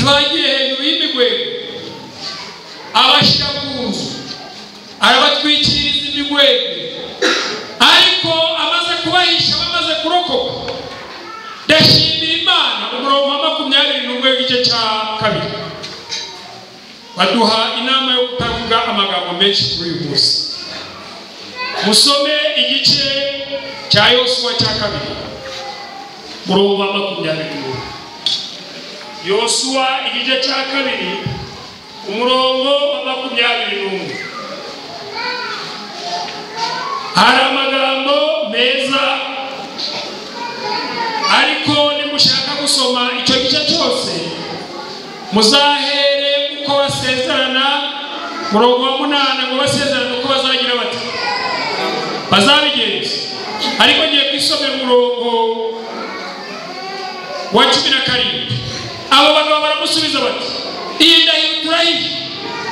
bagiye hejuru y'imigwego abashira ku nzu arabatwikiriza imigwego ariko amaze kubahisha bamaze kurokoka. Ndashimira Imana umurongo wa 21 w'igice cya kabiri baduha inama yo kutavuga amagambo menshi kuri uyu munsi. Musome igice cya Yosuwa cya kabiri umurongo wa 21. Yosuwa igice cya kabiri umurongo wa 21. Hari amagambo meza ariko nimushaka gusoma icyo gice cyose muzahere uko basezerana umurongo wa 8 ngo basezerana uko bazagira bati bazabigenza. Ariko ngiye kwisomera umurongo wa 17. Abo bagabo baramusubiza bati iyi ndahiro turahiye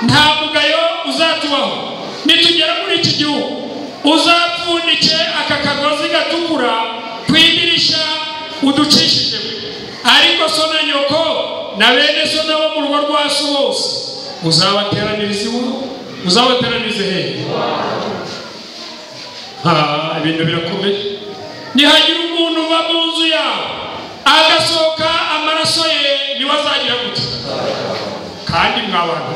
nta mugayo uzatubaho nitugera muri iki gihugu uzapfundike aka kagozi gatukura kwidirisha uducishije. Ariko so na nyoko na bene so nabo mu rugo rwa so bose uzabateranirize he? Ibintu birakomeye. Nihagira umuntu uva mu nzu yawe agasohoka amaraso ye niwazagira gute? Kandi mw'abantu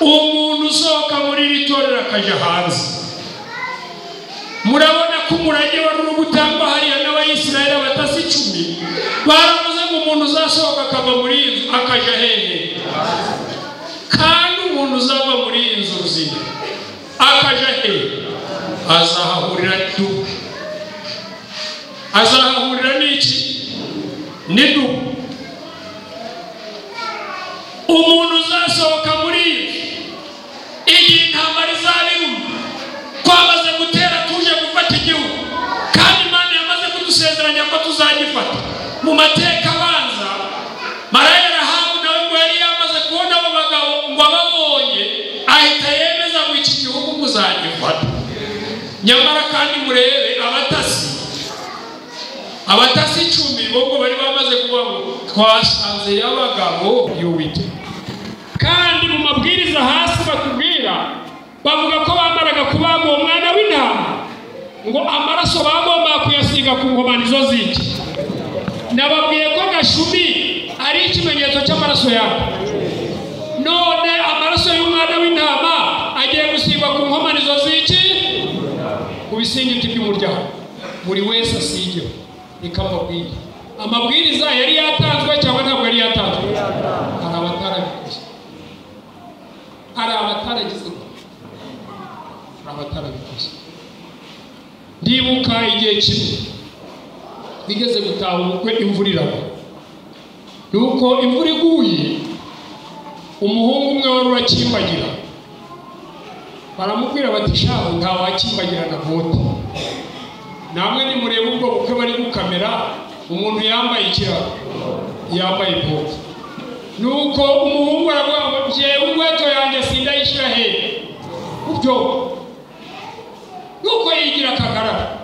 umuntu usohoka muri iri torero akaja hanze, murabona ko umurage wari uri gutangwa hariya n'abayisiraheli abatasi 10 baravuze ngo umuntu uzasohoka akava muri iyi nzu akaja hehe? Kandi umuntu uzava muri iyi nzu ruzima akaja hehe? Azahahurira n'iki? N'idubu. Umuntu uzasohoka muri iyi ntambara izabiruma twamaze gutera tuje gufata igihugu kandi Imana yamaze kudusezeranya ko tuzagifata. Mu mateka abanza marayika Rahabu nawe ngo yari yamaze kubona abo bagabo ngo ababonye ahita yemeza ngo iki gihugu muzagifata. Nyamara kandi murebe abatasi 10 bo bari bamaze kuvuga ngo twasanze y'abagabo y'Uwiteka. Kandi mu mabwiriza hasi batubwira bavuga ko bamaraga kubaga uwo mwana w'intama ngo amaraso bagomba kuyasiga ku nkomanizo z'iki. Nababwiye ko Gashumi ari ikimenyetso cy'amaraso yawe. None amaraso y'umwana w'intama agiye gusigwa ku nkomanizo z'iki? Ku bisingiti by'umuryango. Buri wese asigeho. Ikamubwira amabwiriza yari yatanzwe cyangwa ntabwo yari yatanzwe? Hari abatarabikoze. Ndibuka igihe kimwe bigeze gutaha umukwe imvura iragwa. Nuko imvura iguye umuhungu umwe wari urakimbagira baramubwira bati shaho nta wakimbagira na bote. Namwe nimureba ubwo bukwe bari gukamera umuntu yambaye ikiraro yambaye bote. Nuko umuhungu aravuga ngo jewe inkweto yanjye sindayishyira hehe ubyo. Nuko yigira akagarara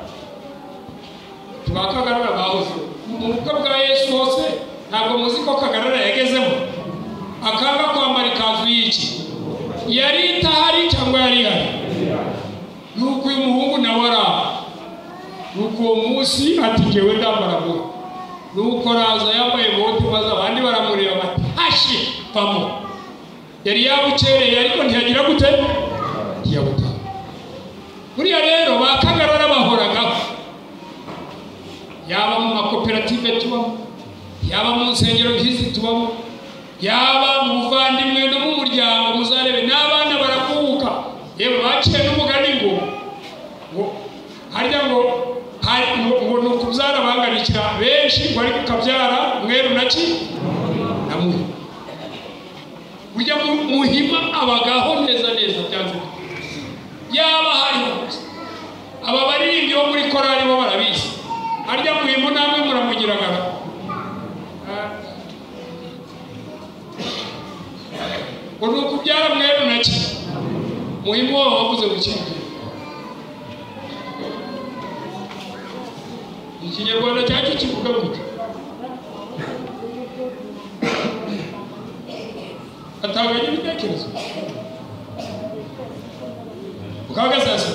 tubakagarara bahoze mu bukwe bwa Yesu hose. Ntabwo muzi ko kagarara yagezemo akanga kwambara ikanzu y'iki? Yari itahari cyangwa yari hari? Nuko uyu muhungu nawe nuko uwo munsi ati jyewe ndambara bote. Nuko raza yambaye bote maze abandi baramureba bati hashi pamo. Yari yabukereye ariko ntiyagira gute? Ntiyabuta. Buriya rero bakagarara bahoragaho, yaba mu makoperative tubamo, yaba mu nsengero nk'izi tubamo, yaba mu buvandimwe no mu muryango. Muzarebe n'abana barakubuka yewe baciye n'umugani ngo harya ngo nukubyara bangarikira benshi bari kukabyara mweru naki namwe. Burya muhima abagaho neza byanze. Yaba hari aba baririmbyi bo muri korali bo barabizi. Harya muhimo namwe muramugiragara. Ngo nukubyara mweru naki muhimo wavuze gukira. Ikinyarwanda cyacu kivuga gute? ukanganya ibitekerezo ukagasaza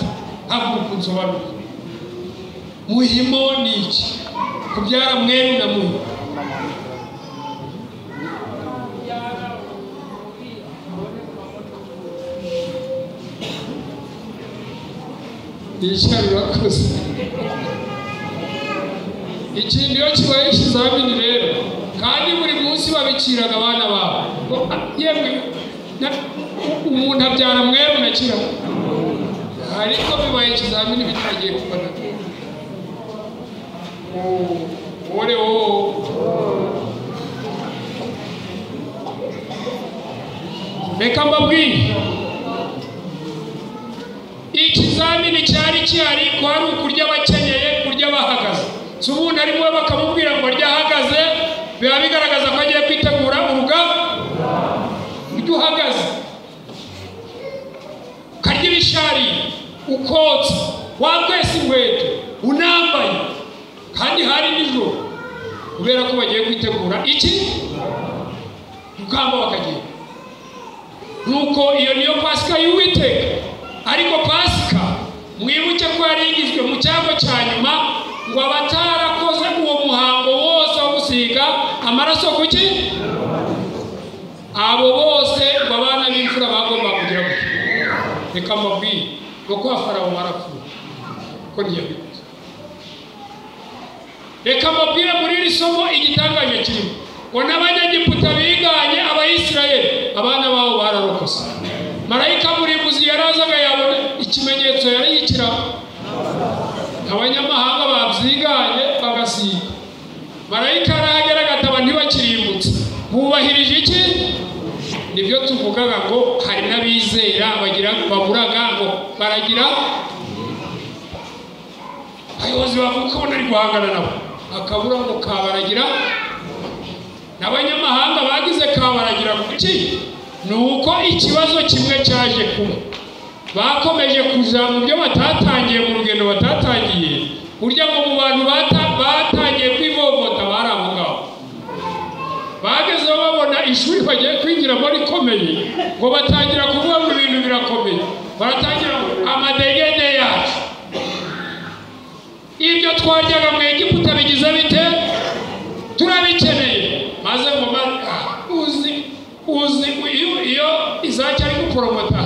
ntabwo kunsobanura muhimo ni iki kubyara mweru na muhimo Ishari wakoze ikindi iyo kibaye ikizamini rero kandi buri munsi babiciraga abana babo yemwe umuntu abyara mweru na kira ariko bibaye ikizamini bitagiye kubona reka mbabwire ikizamini cyari kihari kwari ukurya abakenyeye kurya bahagaze si ubundi arimo bakamubwira ngo arya ahagaze biba bigaragaza ko agiye kwitegura urugamba urya uhagaze ukarya ibishari ukotsa wakwesa inkweto unambaye kandi hari nijoro kubera ko bagiye kwitegura iki urugamba bakagenda nuko iyo niyo pasika y'Uwiteka ariko pasika mwibuke ko yari igizwe mu cyago cya nyuma ngo abatarakoze uwo muhango wose wo gusiga amaraso kuki abo bose ngo abana b'imfura bagomba kugira ngo reka mbabwire ngo kwa Farawo barapfuye ko ntiyabikoze reka mbabwire muri iri somo igitangaje kirimo ngo n'abanyagiputa biganye abayisirayeli abana babo bararokose marayika murimbuzi yarazaga yabona ikimenyetso yari yikiraho abanyamahanga babyiganye bagasiga marayika arahagera agataba ntibakirimbutse bubahirije iki nibyo tuvugaga ngo hari n'abizera bagira baburaga ngo baragira abayobozi bavuga ko ari guhangana nabo akabura ngo kabaragira n'abanyamahanga bagize kabaragira kuki nuko ikibazo kimwe cyaje kuba bakomeje kuja mu byo batatangiye mu rugendo batatangiye burya ngo mu bantu batangiye kwivovota bari abo ngabo bagezeho babona ishuri bagiye kwinjiramo rikomeye ngo batangira kuvuga ngo ibintu birakomeye baratangira amadegede yacu ibyo twaryaga mu Egiputa bigize bite turabikeneye maze ngo uzi iyo izaki ari guporomota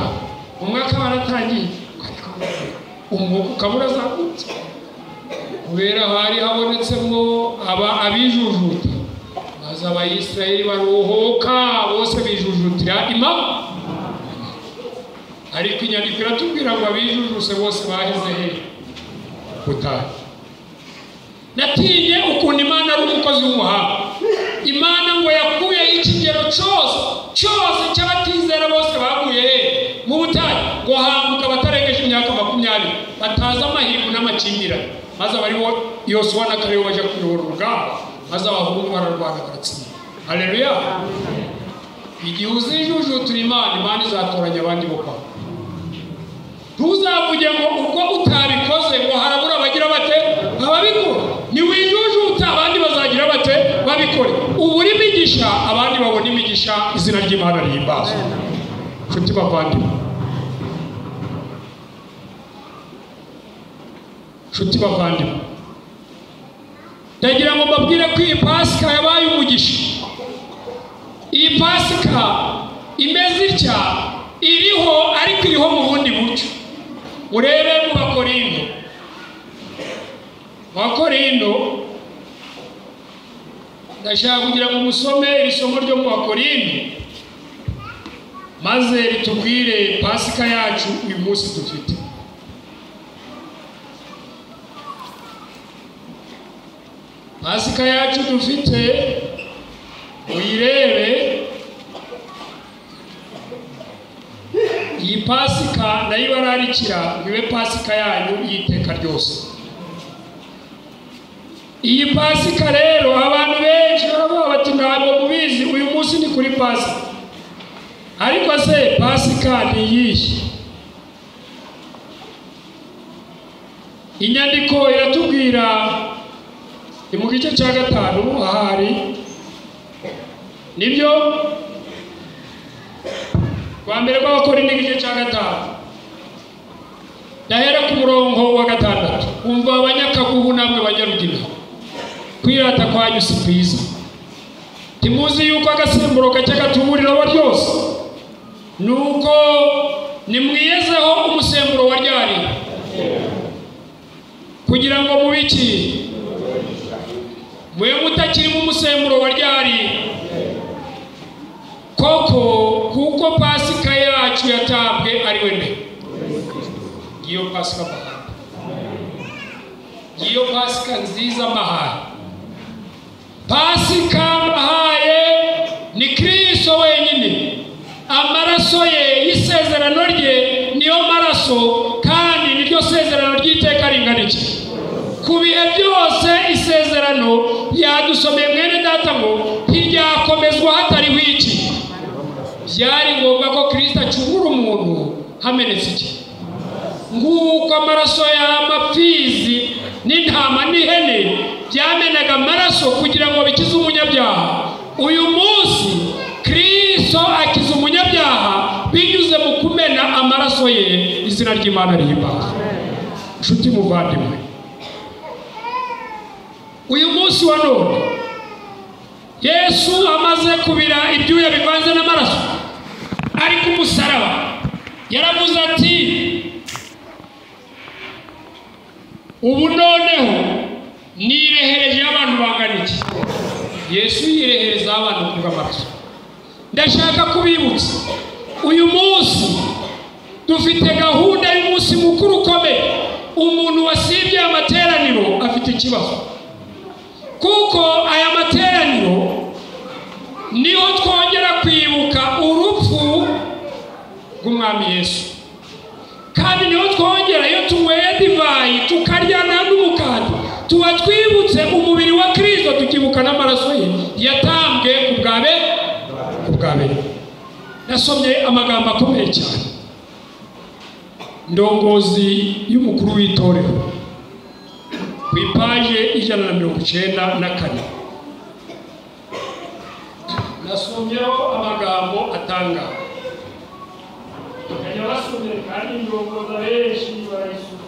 umwaka baratangiye umwuka ukabura zagutse kubera hari habonetsemo abijujuta maze abayisirayeli baruhuka bose bijujutira imana ariko inyandiko iratubwira ngo abijujuse bose baheze he gutaha natinye ukuntu Imana ari umukozi w'umuhanga Imana ngo yakuye ikigero cyose cy'abatizera bose baguye mu butayu ngo hambuka batarengeje imyaka 20 bataza amahirwe n'amakimbirane maze abariho Yosuwa na Kalebu baje kuyobora urugamba maze abahungu bararwana baratsinda haleluya igihe uzijujutura Imana izatoranya abandi bokwa tuzavuge ngo ubwo utabikoze ngo harabura bagira bate ababikora ni wijujuta abandi bazagira bate babikore uburi imigisha abandi babona imigisha izina ry'Imana rihimbazwe nshuti bavandimwe ndagira ngo mbabwire ko iyi pasika yabaye umugisha iyi pasika imeze itya iriho ariko iriho mu bundi buryo urebe mu Bakorindo ndashaka kugira ngo musome iri somo ryo mu Bakorindo maze ritubwire pasika yacu uyu munsi dufite pasika yacu dufite uyirebe iyi pasika nayo bararikira bibe pasika yanyu y'iteka ryose iyi pasika rero abantu benshi baravuga bati ntabwo mubizi uyu munsi ni kuri pasika ariko se pasika ni iyihe inyandiko iratubwira mu gice cya 5 ahari nibyo Rwambere rw'Abakorinto igice cya 5 ndahera ku murongo wa 6. Umva abanyakaguhu namwe banyarugina, kwirata kwanyu si kwiza. Timuzi yuko agasemburo gake gatuburira wa ryose, nuko nimwiyezeho umusemburo wa ryari kugira ngo mubiki mwe mutakiri mu musemburo wa ryari koko, kuko Pasika yacu yatabwe ari wende. Iyo Pasika mahali, iyo Pasika nziza mahali. Pasika mahaye ni Kristo wenyine. Amaraso ye y'isezerano rye niyo maraso, kandi niryo sezerano ry'iteka ringana iki. Ku bihe byose isezerano yadusomeye mwene data ngo ntiryakomezwa hatariho iki. Byari ngombwa ko Kristo acungura umuntu hamenetse iki. Nguko amaraso y'amapfizi n'intama n'ihene byamenaga amaraso kugira ngo bikize umunyabyaha. Uyu munsi Kristo akiza umunyabyaha binyuze mu kumena amaraso ye. Izina ry'Imana rihimbazwe. Nshuti muvandimwe, uyu munsi wa none Yesu amaze kubira ibyuya bivanze n'amaraso ari ku musaraba, yaravuze ati ubu noneho nirehereje abantu bangana iki. Yesu yirehereza abantu kubw'amaraso. Ndashaka kubibutsa uyu munsi dufite gahunda y'umunsi mukuru ukomeye. Umuntu wasibye amateraniro afite ikibazo, kuko aya materaniro niho twongera kwibuka urupfu rw'Umwami Yesu, kandi niho twongera iyo tunyweye divayi tukaryana n'umukati tuba twibutse umubiri wa Kristo, tukibuka n'amaraso ye yatambwe ku bwabe. Nasomye amagambo akomeye cyane. Ndongozi y'umukuru w'itorero ku ipaje 194 nasomyeho amagambo atanga. Kajya basomye kandi ndongoza benshi barayisoma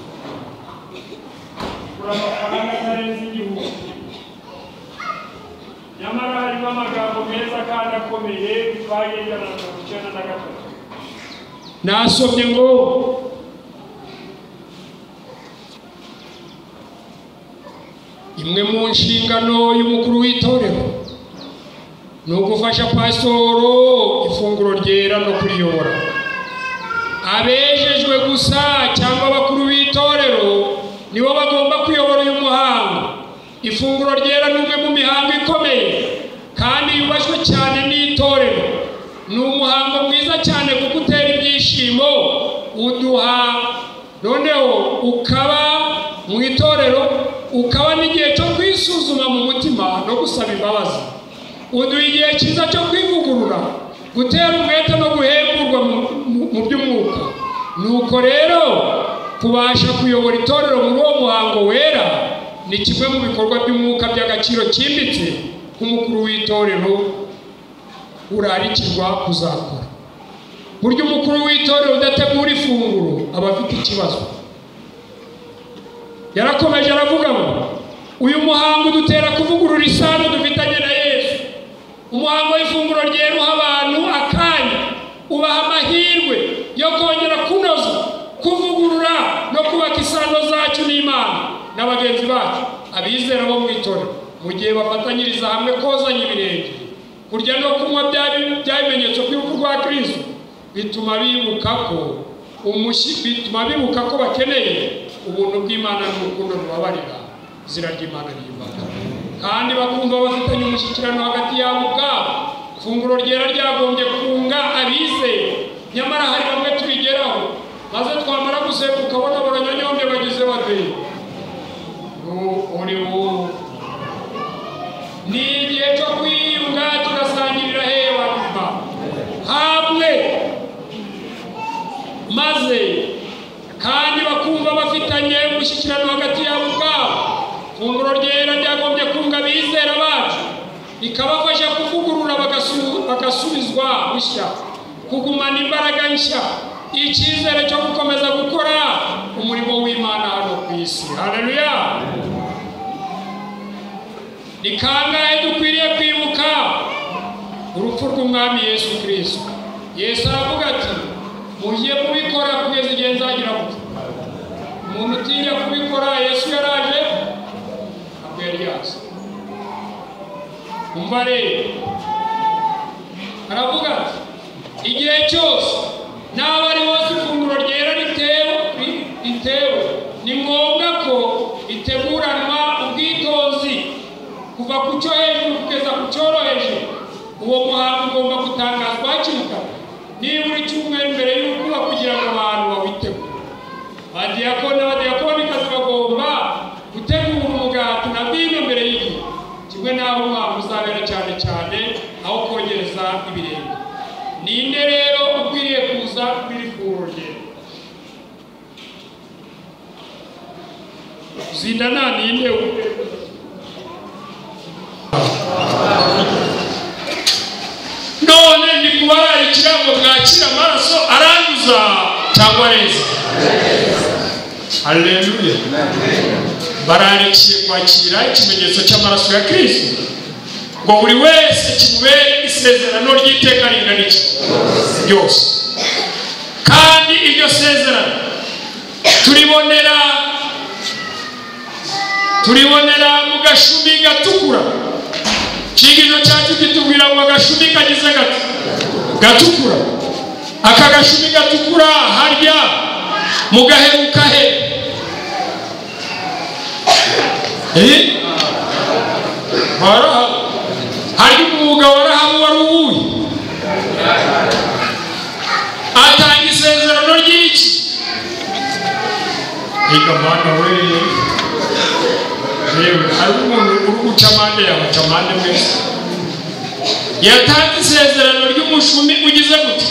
kuri amafaranga atarenze igihugu. Nyamara harimo amagambo meza kandi akomeye ku ipaje 193. Nasomye ngo imwe mu nshingano y'umukuru w'itorero ni ugufasha pasitoro ifunguro ryera no kuriyobora. Abejejwe gusa cyangwa abakuru b'itorero nibo bagomba kuyobora uyu muhango. Ifunguro ryera ni umwe mu mihango ikomeye kandi yubashywe cyane n'itorero. Ni umuhango mwiza cyane kuko utera ibyishimo, uduha noneho ukaba mu itorero, ukaba n'igihe cyo kwisuzuma mu mutima no gusaba imbabazi. Uduha igihe cyiza cyo kwivugurura, gutera umwete no guhemburwa mu by'umwuka. Nuko rero kubasha kuyobora itorero muri uwo muhango wera ni kimwe mu bikorwa by'umwuka by'agaciro cyimbitse nk'umukuru w'itorero urarikirwa kuzakora. Buryo umukuru w'itorero udategura ifunguro aba afite ikibazo. Yarakomeje aravuga ngo uyu muhango dutera kuvugurura isano dufitanye na Yesu. Umuhango w'ifunguro ryera uha abantu akanya, ubaha amahirwe yo kongera kunoza, kuvugurura no kubaka isano zacu n'Imana n'abagenzi bacu abizera bo mu itorero, mu gihe bafatanyiriza hamwe kozanya ibirenge, kurya no kunywa by'ibimenyetso by'urupfu rwa Kristo. Bituma bibuka ko bakeneye ubuntu bw'Imana n'urukundo rubabarira. Izina ry'Imana ry'imbaraga, kandi bakumva bafitanye umushyikirano hagati yabo ubwabo. Ifunguro ryera ryagombye kunga abizeye, nyamara hari bamwe tubigeraho maze twamara guseka ukabona baranyonyombe bagize bate uri wowe. Ni igihe cyo kwiyunga tugasangirira hewa hamwe, maze kandi bakumva bafitanye umushyikirano hagati yabo ubwabo. Ifunguro ryera ryagombye kunga abizera bacu, ikabafasha kuvugurura bagasubizwa bushya kugumana imbaraga nshya, icyizere cyo gukomeza gukora umurimo w'Imana hano ku isi. Haleluya. Ni kangahe dukwiriye kwibuka urupfu rw'Umwami Yesu Kristo. Yesu aravuga ati mugiye kubikora kugeza igihe nzagira gupfa. Umuntu utinya kubikora Yesu yaraje abwiriza. Umva rero aravuga ati igihe cyose n'aba ari hose ifunguro ryera ritewe ni ngombwa ko iteguranwa ubwitonzi kuva ku cyo hejuru kugeza ku cyoroheje. Uwo muhango ugomba gutangazwa hakiri kare nibura icyumweru mbere y'ukuba kugira ngo abantu bawitegure. Abadiyakoni n'abadiyakonikazi bagomba gutegura umugati na vino mbere y'igihe, kimwe n'aho umwaka uzabera cyane cyane aho kogereza ibirenge. Ninde rero ukwiriye kuza kuri ifunguro ryera? Zindana ninde none ni kubararikira ngo mwakira amaraso aranduza cyangwa reza? Haleluya. Bararikiye kwakira ikimenyetso cy'amaraso ya Kristo ngo buri wese kimubere isezerano ry'iteka ringana iki ryose. Kandi iryo sezerano turibonera mu gashumi gatukura. Ikigisho cyacu kitubwira ngo agashumi kagize gatukura. Aka gashumi gatukura harya mu gaheruka he? Hari umugabo warahabu wari uwuhe? Atanga isezerano ry'iki? Ikamana we hari umuntu uri guca amande yawe, aca amande mwese. Yatanze isezerano ry'umushumi ugize gute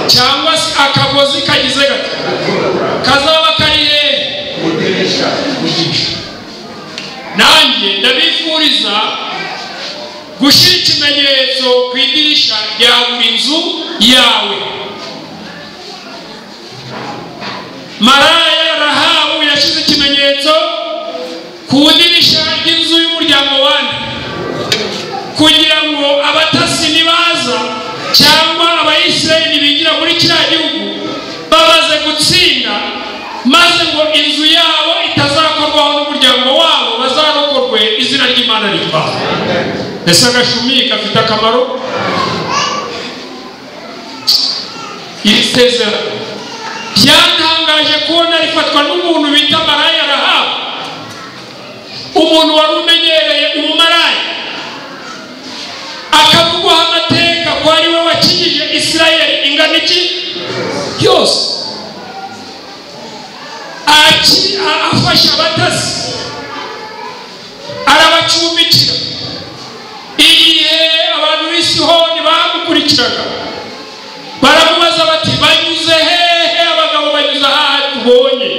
cyangwa se akagozi kagize gate kazaba kari hehe? Mugisha. Nanjye ndabifuriza gushyira ikimenyetso ku idirisha rya buri nzu yawe. Maraya Rahabu yashyize ikimenyetso ku idirisha ry'inzu y'umuryango wanjye kugira ngo abatasi nibaza cyangwa abayisirayeli bigira muri kiriya gihugu babaze gutsinda, maze ngo inzu yabo itazakorwaho n'umuryango wabo, bazarokorwe izina ry'Imana ribaho. Ese agashumi gafite akamaro? Iri sezerano byantangaje kubona rifatwa n'umuntu bita Maraya Rahabu, umuntu wari umenyereye umumaraya, akavugwaho amateka ko ari we wakijije Isirayeli ingano iki yose. Afasha abatasi arabacumbikira. Igihe abantu b'Isihoni bamukurikiraga baramubaza bati banyuze hehe abagabo banyuze aha tubonye?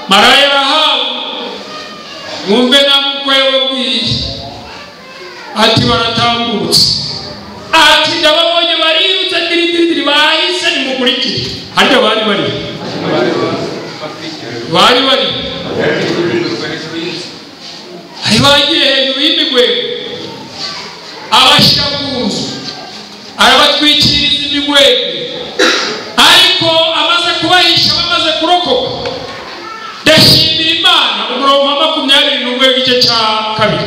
Maraya Rahabu mwumve namukwewe bwiye ati baratambutse, ati ndababonye barirutse diridiri bahise nimukurikire. Harya bari ari bagiye hejuru y'imigwego abashyira ku nzu arabatwikiriza imigwego, ariko amaze kubahisha bamaze kurokoka. Ndashimira Imana. Umurongo wa 21 w'igice cya 2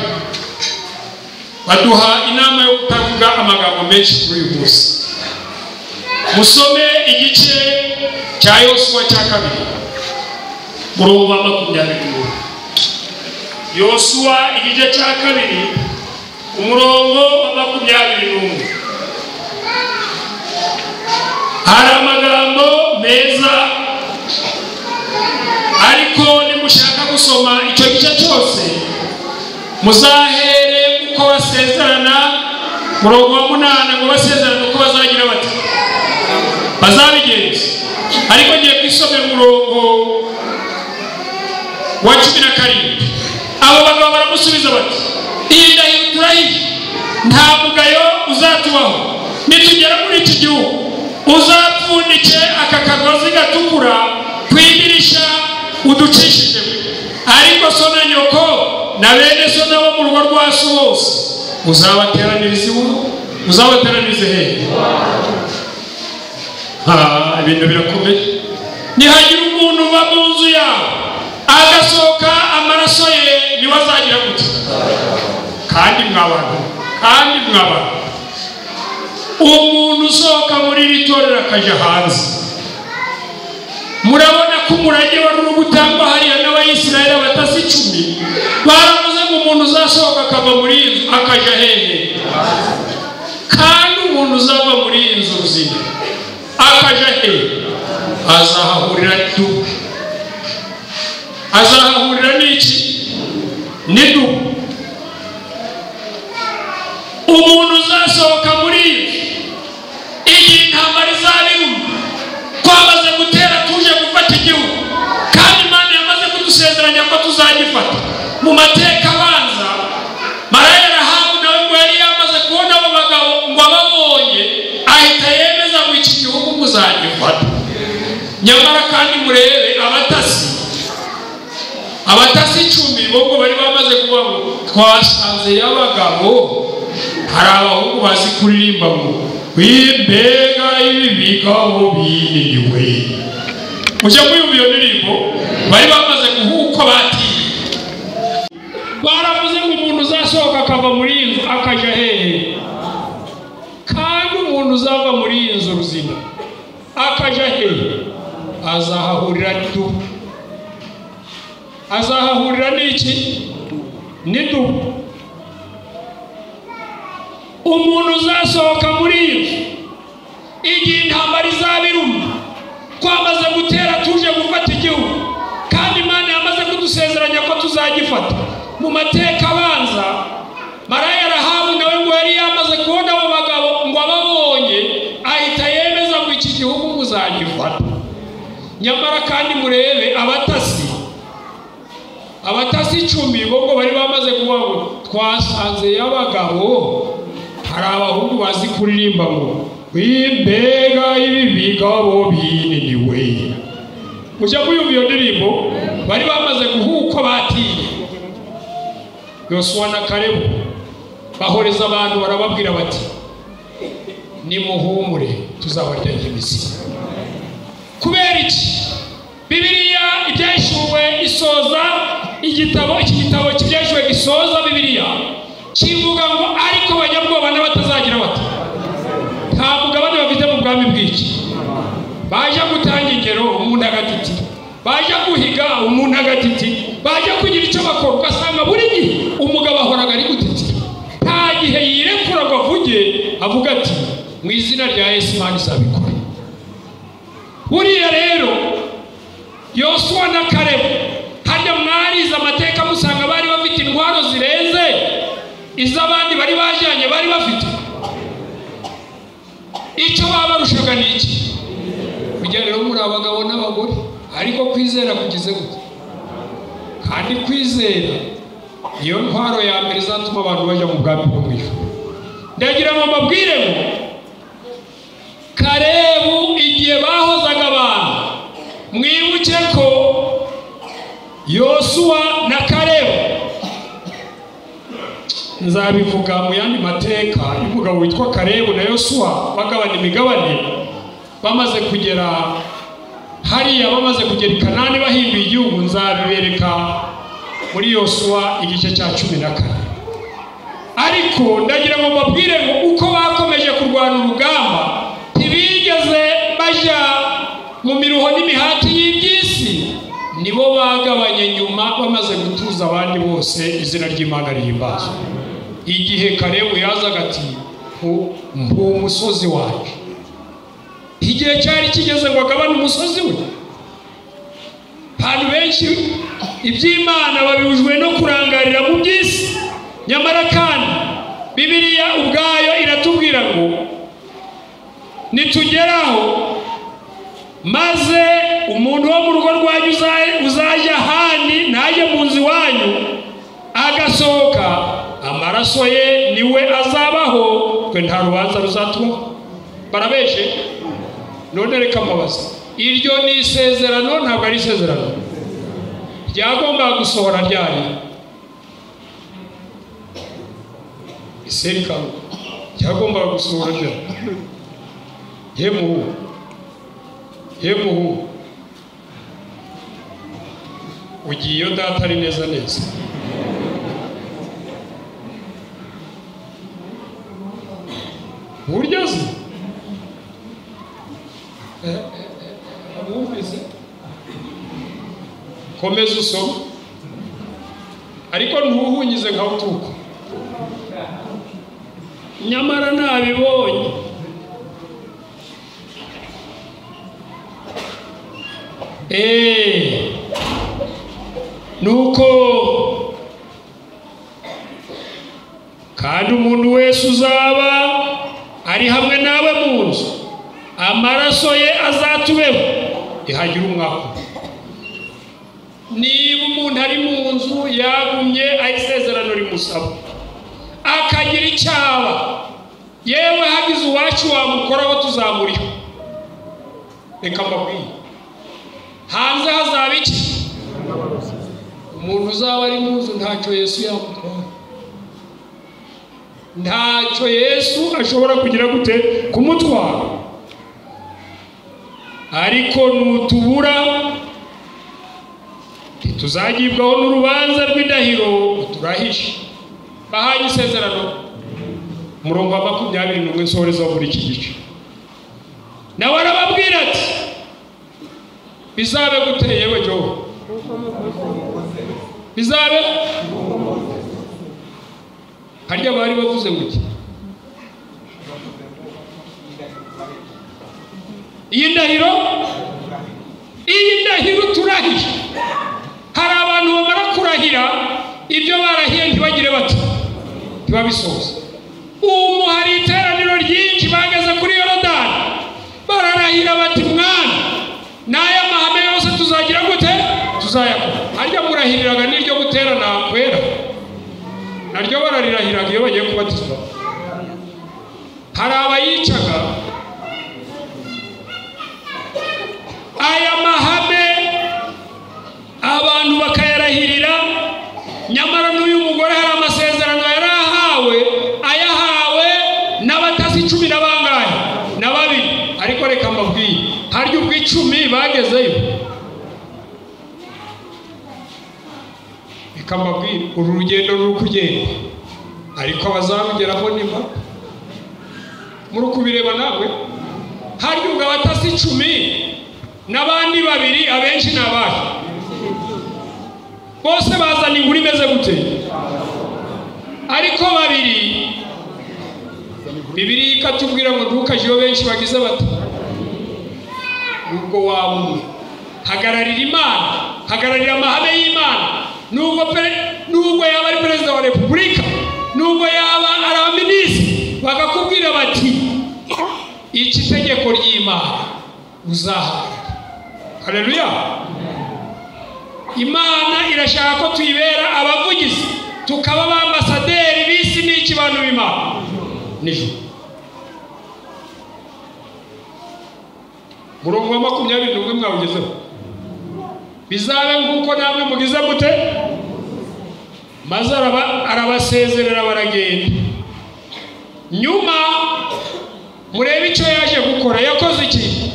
baduha inama yo kutavuga amagambo menshi kuri uyu munsi. Musome igice cya Yosuwa cya 2 umurongo wa 21. Yosuwa igice cya 2 umurongo wa 21. Hari amagambo meza, ariko nimushaka gusoma icyo gice cyose muzahere uko basezerana. Umurongo wa 8 ngo basezerana uko bazagira bati bazabigenza. Ariko ngiye kwisomera umurongo wa 17. Abo bagabo baramusubiza bati iyi ndahiro turahiye nta mugayo uzatubaho nitugera muri iki gihugu uzapfundike aka kagozi gatukura kwidirisha uducishije, ariko so na nyoko na bene so nabo mu rugo rwa so bose uzabateranirize hehe? Ibintu birakomeye. Nihagira umuntu uva mu nzu yawe agasohoka amaraso ye niwe azagira gute? Kandi mw'abantu umuntu usohoka muri iri torero akaja hanze, murabona ko umurage wari uri gutangwa hariya n'Abayisiraheli abatasi 10 baravuze ngo umuntu uzasohoka akava muri iyi nzu akaja hehe? Kandi umuntu uzava muri iyi nzu ruzima akaja hehe? Azahahurira n'iki? N'idubu. Umuntu uzasohoka muri iyi igihe intambara izabiruma twamaze gutera tuje gufata igihugu, kandi Imana yamaze kudusezeranya ko tuzagifata. Mu mateka abanza marayika Rahabu nawe ngo yari yamaze kubona abo bagabo ngo ababonye ahita yemeza ngo iki gihugu muzagifata. Nyamara kandi murebe abatasi 10 bo bari bamaze kuvuga ngo twasanze y'abagabo hari abahungu bazi kuririmba ngo wimbega ibibigabo bininiwe. Mujya kuyumva iyo ndirimbo, bari bamaze guhuka batiye. Baravuze ngo umuntu uzasohoka akava muri iyi nzu akaja hehe? Kandi umuntu uzava muri iyi nzu ruzima akaja hehe? Azahahurira n'iki? N'idubu. Umuntu uzasohoka muri iyi nzu igihe intambara izabiruma twamaze gutera tuje gufata igihugu, kandi Imana yamaze kudusezeranya ko tuzagifata. Mu mateka abanza marayika Rahabu nawe ngo yari yamaze kubona abo bagabo ngo ababonye ahita yemeza ngo iki gihugu muzagifata. Nyamara kandi murebe abatasi 10 bo bari bamaze kuvuga ngo twasanze y'abagabo hari abahungu bazi kuririmba ngo wimbega ibibigabo bininiwe. Mujya kuyumva iyo ndirimbo, bari bamaze guhuka batiye. Yosuwa na Kalebu bahoreza abantu barababwira bati nimuhumure tuzabarya imizi. Kubera iki? Bibiliya ibyashuwe isoza iki gitabo kibyashuwe gisoza Bibiliya kivuga ngo ariko abanyabwoba n'abatazagira bati nta mugabane bafite mu bwami bw'iki. Baje gutanga ingero umuntu agatiti, baje guhiga umuntu agatiti, baje kugira icyo bakora ugasanga buri gihe umugabo ahoraga ari gutiti. Nta gihe yirekura ngo avuge avuga ati mu izina rya Yesu Imana izabikora. Buriya rero Yosuwa na Kalebu harya mwarize amateka musanga bari bafite intwaro zirenze iz'abandi bari bajyanye bari bafite. Icyo babarushaga ni iki? Bijya rero muri abagabo n'abagore, ariko kwizera kugize gute? Kandi kwizera iyo ntwaro ya mbere izatuma abantu bajya mu bwami bwo mu ijuru. Ndagira ngo mbabwire ngo Kalebu igihe bahozaga abantu, mwibuke ko Yosuwa na Kalebu, nzabivuga mu yandi mateka y'umugabo witwa Kalebu na Yosuwa bagabana imigabane, bamaze kugera hariya, bamaze kugera i Kanani bahinduye igihugu. Nzabibereka muri Yosuwa igice cya 14. Ariko ndagira ngo mbabwire ngo uko bakomeje kurwana urugamba ntibigeze bajya mu miruho n'imihati y'iby'isi, nibo bagabanye nyuma bamaze gutuza abandi bose izina ry'Imana rihimbazwe. Igihe Kalebu yazaga ati umusozi wacu, igihe cyari kigeze ngo agabane umusozi we. Abantu benshi iby'Imana babijwe no kurangarira mu by'isi, nyamara kandi Bibiliya ubwayo iratubwira ngo nitugeraho maze umuntu wo mu rugo rwanyu uzajya ahandi ntajye mu nzu iwanyu agasohoka, amaraso ye niwe azabaho, twe nta rubanza ruzatubaho. barabeshe. None reka mbabaza, iryo ni isezerano ntabwo ari isezerano? Ryagomba gusohora ryari? Iserikano ryagomba gusohora ryari? Yemuhu ugiye data ari neza neza. Burya se abumvise komeza usoma ariko ntuhunyize nka utuko. Nyamara nabibonye nuko kandi umuntu wese uzaba ari hamwe nawe mu nzu, amaraso ye azatubeho ihagira umwaka. Niba umuntu ari mu nzu yagumye ayisezerano rimusaba akagira icyaba, yewe hagize uwacu wamukoraho tuzamuriho. Reka mbabwire, hanze hazaba iki? Umuntu uzaba ari mu nzu ntacyo Yesu yamutwara, ntacyo Yesu ashobora kugira gute kumutwara. Ariko nutubura tuzagibwaho n'urubanza rw'indahiro turahishe. Bahanye isezerano umurongo wa 21 nsohoreza muri iki gice. Nawe arababwira ati bizabe gute yewe jo? Bizabe harya bari bavuze ngo iyi ndahiro turahishe. Hari abantu bamara kurahira ibyo barahiye ntibagire bati ntibabisohoze. Ubu hari iteraniro ryinshi bageze kuri Yorodani bararahira bati mwana n'aya mahame yose tuzagira gute? Tuzayakora. Harya murahiriraga n'iryo guterana kwera naryo bararirahiraga iyo bagiye kubatizwa. Hari abayicaga aya mahame abantu bakayarahirira, nyamara n'uyu mugore hari amasezerano yarahawe, ayahawe n'abatasi 10 n'abangahe na 2. Ariko reka mbabwire, harya ubwo 10 bagezeyo. Reka mbabwire, uru rugendo ruri kugenda ariko abazarugeraho ni mba muri kubireba nawe. Harya ubwo abatasi 10 n'abandi 2 abenshi n'abahe bose bazana inkuru imeze gute? Ariko 2 Bibiliya ikatubwira ngo ntukajiyo benshi bagize bati nubwo wamwe hagararira Imana, hagararira amahame y'Imana. Nubwo yaba ari perezida wa repubulika, nubwo yaba ari abaminisitiri, bagakubwira bati iki tegeko ry'Imana uzahagarara. Haleluya. Imana irashaka ko tuyibera abavugizi, tukaba abambasaderi b'isi n'ikibano b'Imana n'ijuru. Murongo wa 21 mwawugezeho. Bizabe nk'uko namwe mugize gute? Maze arabasezerera baragenda. Nyuma murebe icyo yaje gukora. Yakoze iki?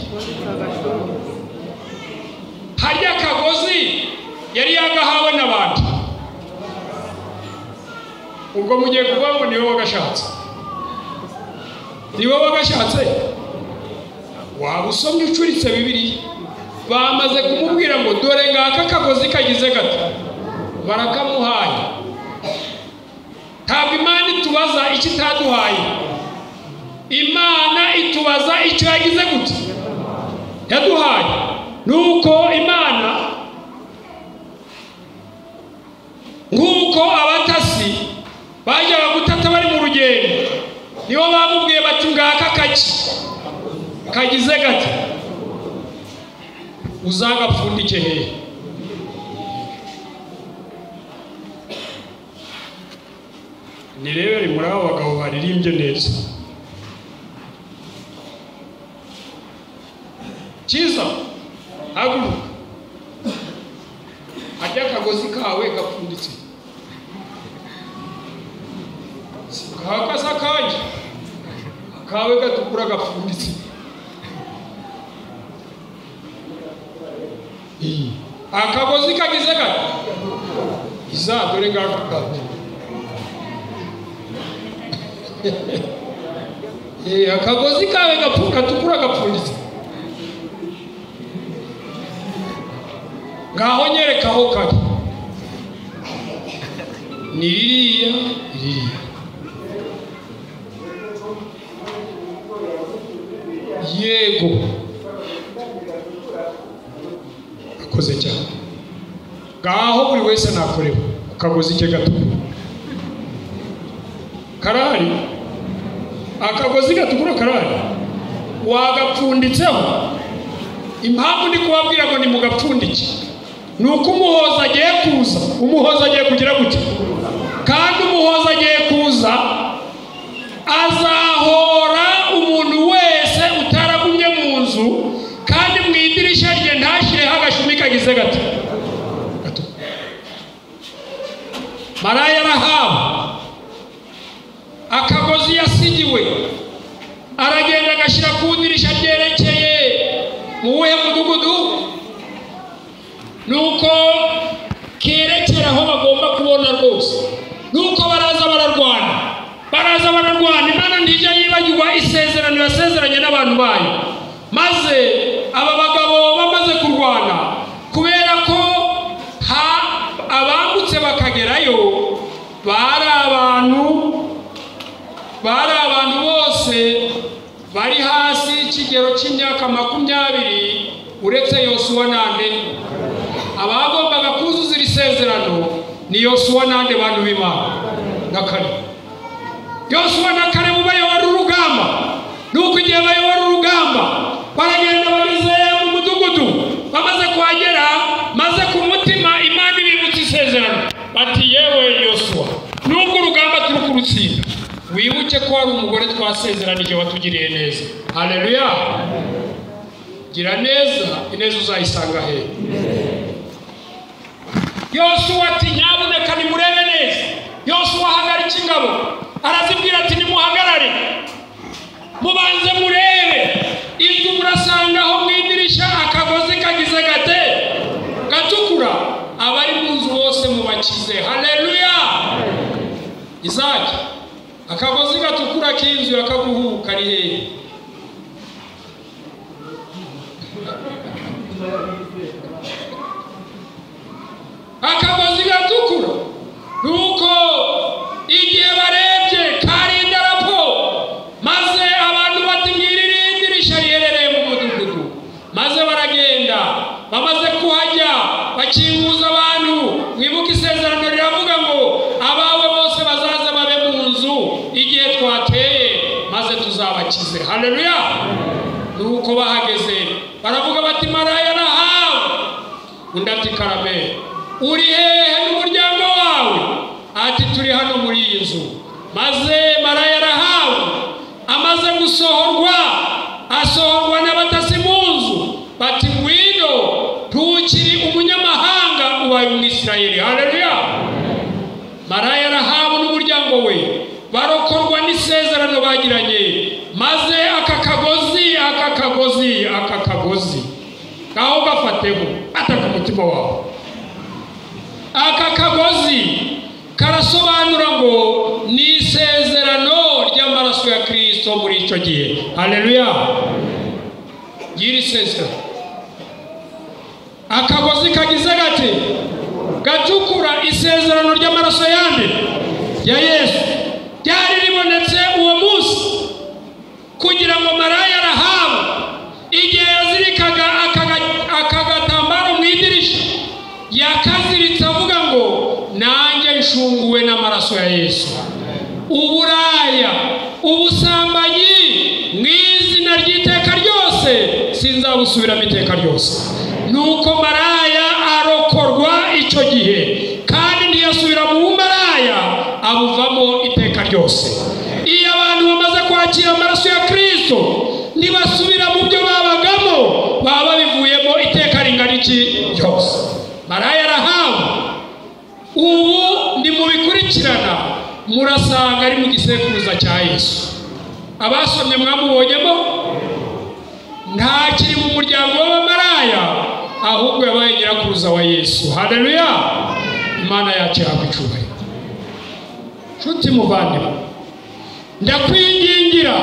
Harya kagozi yari yagahawe n'abantu. Ubwo mugiye kuvuga ngo niwe wagashatse. Niwe wagashatse. Waba usomye ucuritse Bibiliya. Bamaze kumubwira ngo dore ngaka kagozi kagize gato. Barakamuhaye. Ntabwo Imana itubaza icyo itaduhaye. Imana itubaza icyo yagize gute? Yaduhaye. Nuko Imana nguko abatasi bajyaga gutata bari mu rugendo, nibo bamubwiye bati ngaka kagize gato uzagapfundike hehe? Nirebere muri abo bagabo baririmbye neza. cyiza haguruka ajya akagozi kawe gapfunditse kakasa kanje kawe gatukura gapfunditse akagozi kagize gato izadore ngaka akagozi kawe gatukura gapfunditse ngaho nyerekaho kari ni ririya yego akoze cyane ngaho buri wese nakorewe akagozi ke gatukura karahari akagozi gatukura karahari wagapfunditseho impamvu ndi kubabwira ngo ni mugapfundike nuko umuhoza agiye kuza umuhoza agiye kugira gute kandi umuhoza agiye kuza azahora umuntu wese utaragumye mu nzu kandi mu idirishya rye ntashyireho agashumi kagize gato maraya arahawe akagozi yasigiwe aragenda agashyira ku idirishya ryerekeye mu wuhe mudugudu nuko kerekera aho bagomba kubona rwose nuko baraza bararwana Imana ntijya yibagirwa isezerano yasezeranye n'abantu bayo maze aba bagabo bamaze kurwana kubera ko abambutse bakagerayo bari abantu bose bari hasi y'ikigero cy'imyaka 20 uretse Yosuwa nande abagombaga kuzuza isezerano ni Yosuwa nande bantu b'Imana na Kalebu. Yosuwa na Kalebu bayobora urugamba nuko igihe bayobora urugamba baragenda bageze mu mudugudu bamaze kuhagera maze ku mutima Imana ibibutsa isezerano bati yewe Yosuwa nubwo urugamba turi kurutsinda wibuke ko ari umugore twasezeranije watugiriye neza. Haleluya. Gira neza ineza uzayisanga he. Yosuwa ati nyabuneka nimurebe neza. Yosuwa ahagarika ingabo arazibwira ati nimuhagarare mubanze murebe inzu murasanga aho mu idirishya akagozi kagize gate gatukura abari mu nzu bose mubakize. Haleluya. Izaki akagozi gatukura k'inzu yakaguhu kari hehe? Akagozi gatukura nuko igihe barebye kari idarapo maze abantu batingirira idirisha riherereye mu mudugudu maze baragenda bamaze kuhajya bakinguza abantu. Mwibuke isezerano riravuga ngo abawe bose bazaza babe mu nzu igihe twateye maze tuzabakize. Haleluya. Nuko bahageze baravuga bati maraya arahawe. Undi ati karame uri hehe n'umuryango wawe? Ati turi hano muri iyi nzu. Maze maraya arahawe amaze gusohorwa asohorwa n'abatasi mu nzu bati ngwino ntukiri umunyamahanga ubaye umwisirayeli. Haleluya. Maraya arahawe n'umuryango we barokorwa n'isezerano bagiranye maze aka kagozi kaho gafateho ataka umutima wawe. Aka kagozi karasobanura ngo ni isezerano ry'amaraso ya Kristo muri icyo gihe. Haleluya. Yiri sezerano akagozi kagize gate gatukura isezerano ry'amaraso yande ya Yesu ryari ribonetse uwo munsi kugira ngo maraya arahawe igihe yazirikaga akagatambaro mu idirisha yakaziritse avuga ngo nanjye nshunguwe n'amaraso ya Yesu. Uburaya ubusambanyi mu izina ry'iteka ryose sinzabusubiramo iteka ryose. Nuko maraya arokorwa icyo gihe kandi ntiyasubira mu maraya abuvamo iteka ryose. Iyo abantu bamaze kwakira amaraso ya Kristo ntibasubira mu byo babagamo baba bivuyemo iteka ringana iki ryose. Maraya arahawe. Ubu ndi mu bikurikirana murasanga ari mu gisekuruza cya Yesu. Abasomye mwamubonyemo ntakiri mu muryango w'abamaraya, ahubwo yabaye nyirakuruza wa Yesu. Haleluya! Imana yacu yakwicubahiro. Nshuti muvandimwe, ndakwingingira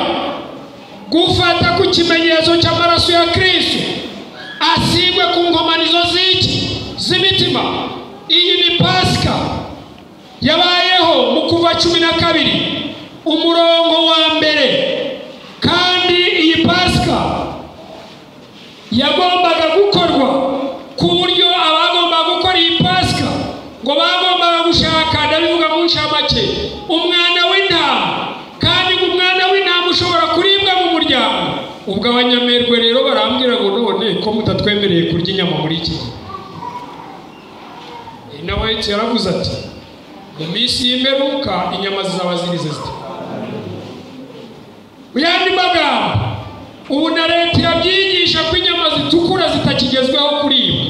gufata ku kimenyetso cy'amaraso ya Kristo asigwe ku nkomanizo z'imitima. Iyi ni Pasika yabayeho mu Kuva 12 umurongo wa mbere, kandi iyi Pasika yagombaga gukorwa ku buryo abagomba gukora iyi Pasika ngo bagombaga gushaka, ndabivuga mu nshamake, umwana w'intama, kandi umwana w'intama ushobora kuribwa mu muryango. Ubwo abanyamerwe rero barambwira ngo none ko mutatwemereye kurya inyama muri iki gihe. Nawe yaravuze ati mu minsi y'imperuka inyama zizaba zirize zite. Uyandi magambo, ubu na leta yabyigisha ko inyama zitukura zitakigezweho kuribwa.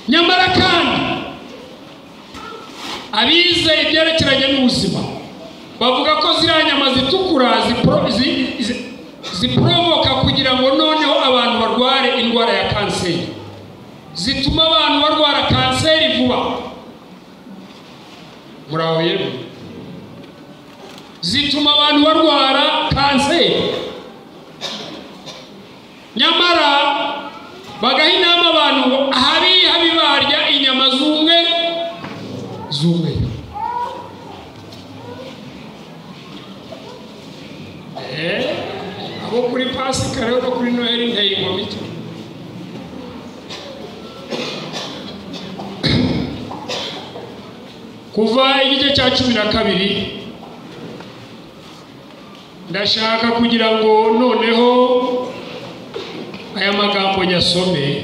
Nyamara kandi abize ibyerekeranye n'ubuzima bavuga ko ziriya nyama zitukura ziprovoka kugira ngo noneho abantu barware indwara ya kanseri, zituma abantu barwara kanseri vuba. Muraho yemwe, zituma abantu barwara kanseri. Nyamara bagaha inama abantu habi barya inyama zumwe. Abo kuri Pasika rero no kuri Noheli nteye ingoma icyo. Kuva igice cya 12 ndashaka kugira ngo noneho aya magambo nyasome.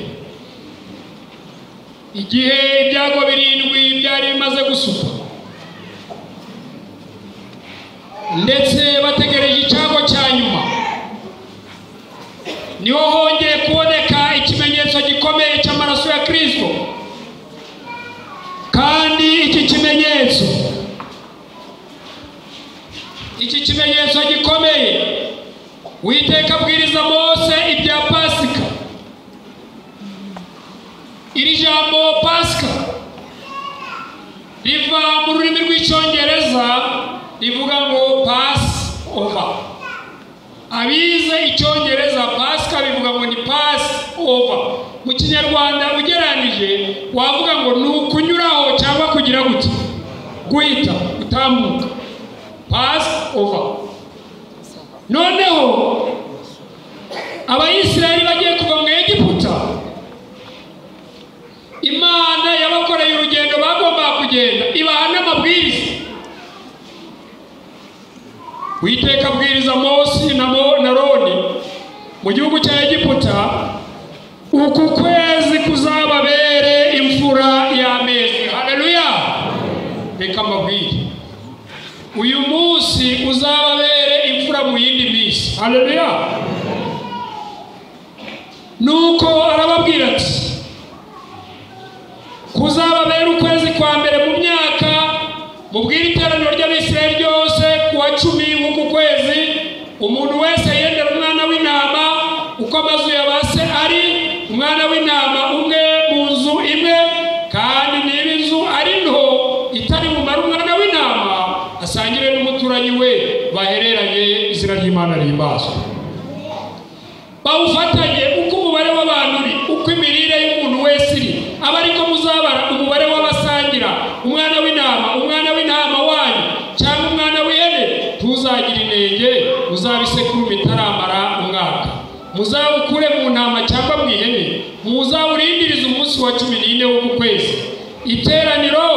Igihe ibyago 7 byari bimaze gusuka, ndetse bategereje icyago cya nyuma, niho hongeye kuboneka ikimenyetso gikomeye cy'amaraso ya Kristo. Kandi iki kimenyetso gikomeye, Uwiteka abwiriza Mose ibya Pasika. Iri jambo Pasika riva mu rurimi rw'icyongereza rivuga ngo pass over. Abize icyongereza Pasika bivuga ngo ni pass over. Mu Kinyarwanda ugeranije wavuga ngo ni ukunyuraho cyangwa kugira gute, guhita utambuka, pass over. Noneho Abayisiraheli bagiye kuva mu Egiputa, Imana yabakoreye urugendo bagomba kugenda, ibaha n'amabwiriza. Uwiteka abwiriza Mose na Aroni mu gihugu cya Egiputa, uku kwezi kuzababere imfura y'amezi. Haleluya! Reka mbabwire, uyu munsi uzababere imfura mu yindi minsi. Haleluya! Nuko arababwira ati kuzababera ukwezi kwa mbere mu myaka, mubwire iteraniro ry'Abisirayeli ryose kuwa 10 w'uku kwezi umuntu wese yendera umwana w'intama uko amazu yabase ari, umwana w'intama umwe mu nzu imwe, kandi niba inzu ari nto itari bumara umwana w'intama asangire n'umuturanyi we, bahereranye, izina ry'Imana rihimbazwe. Bawufatanye uko umubare w'abantu uri, uko imirire y'umuntu wese iri, aba ariko muzabara umubare w'abasangira umwana w'intama wanyu cyangwa umwana w'ihene. Tuzagira inenge, muzabisekuru bitaramara umwaka, muzawukure mu ntama cyangwa mu ihene, muzawurindiriza umunsi wa 14 w'uku kwezi. Iteraniro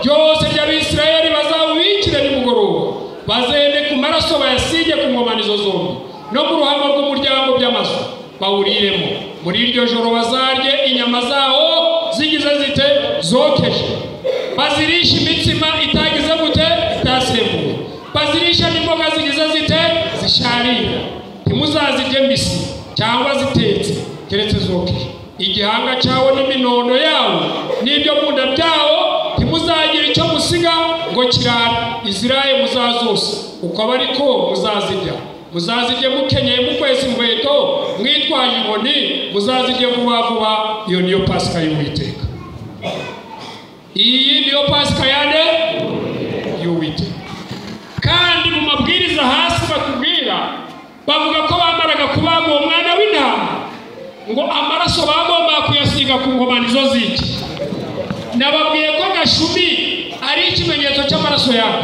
ryose ry'Abisirayeli bazawubikire nimugoroba, bazende ku maraso bayasige ku nkomanizo zombi no mu ruhamo rw'umuryango by'amazu bawuriremo. Muri iryo joro bazarye inyama zawo zigize zite, zokeje. Bazirisha imitsima itagize gute, itasembuwe. Bazirisha n'imboga zigize zite, zisharira. Ntimuzazirye mbisi cyangwa zitetse keretse zokeje. Igihanga cyawo n'iminono yawo n'ibyo mu nda byawo ntimuzagira icyo musiga ngo kirara. Israel muzazose uko aba ariko muzazirya. Muzazirye mukenyeye mukwezi inkweto mwitwaje inkoni, muzazirye vuba vuba. Iyo niyo Pasika y'Uwiteka. Iyi niyo Pasika yande y'Uwiteka. Kandi mu mabwiriza hasi batubwira bavuga ko bamaraga kubaga uwo mwana w'intama ngo amaraso bagomba kuyasiga ku nkomanizo z'iki. Nababwiye ko gashumi ari ikimenyetso cy'amaraso yawe.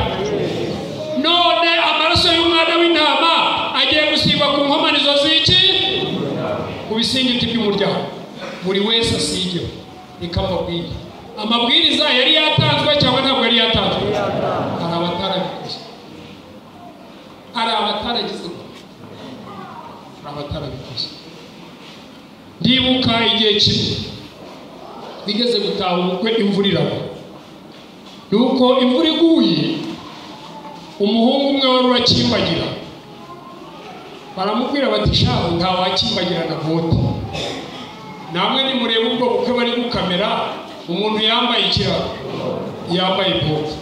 None amaraso y'umwana w'intama agiye gusigwa ku nkomanizo z'iki, ku bisingiti by'umuryango. Buri wese asigeho. Nikamabwira amabwiriza yari yatanzwe cyangwa ntabwo yari yatanzwe? Hari abatarabikoze, hari abatarabikoze. Ndibuka igihe kimwe bigeze gutaha umukwe, imvura iragwa. Nuko imvura iguye, umuhungu umwe wari urakimbagira baramubwira bati shaho nta wakimbagira na bote. Namwe nimureba ubwo bukwe bari gukamera, umuntu yambaye ikirago yambaye bote.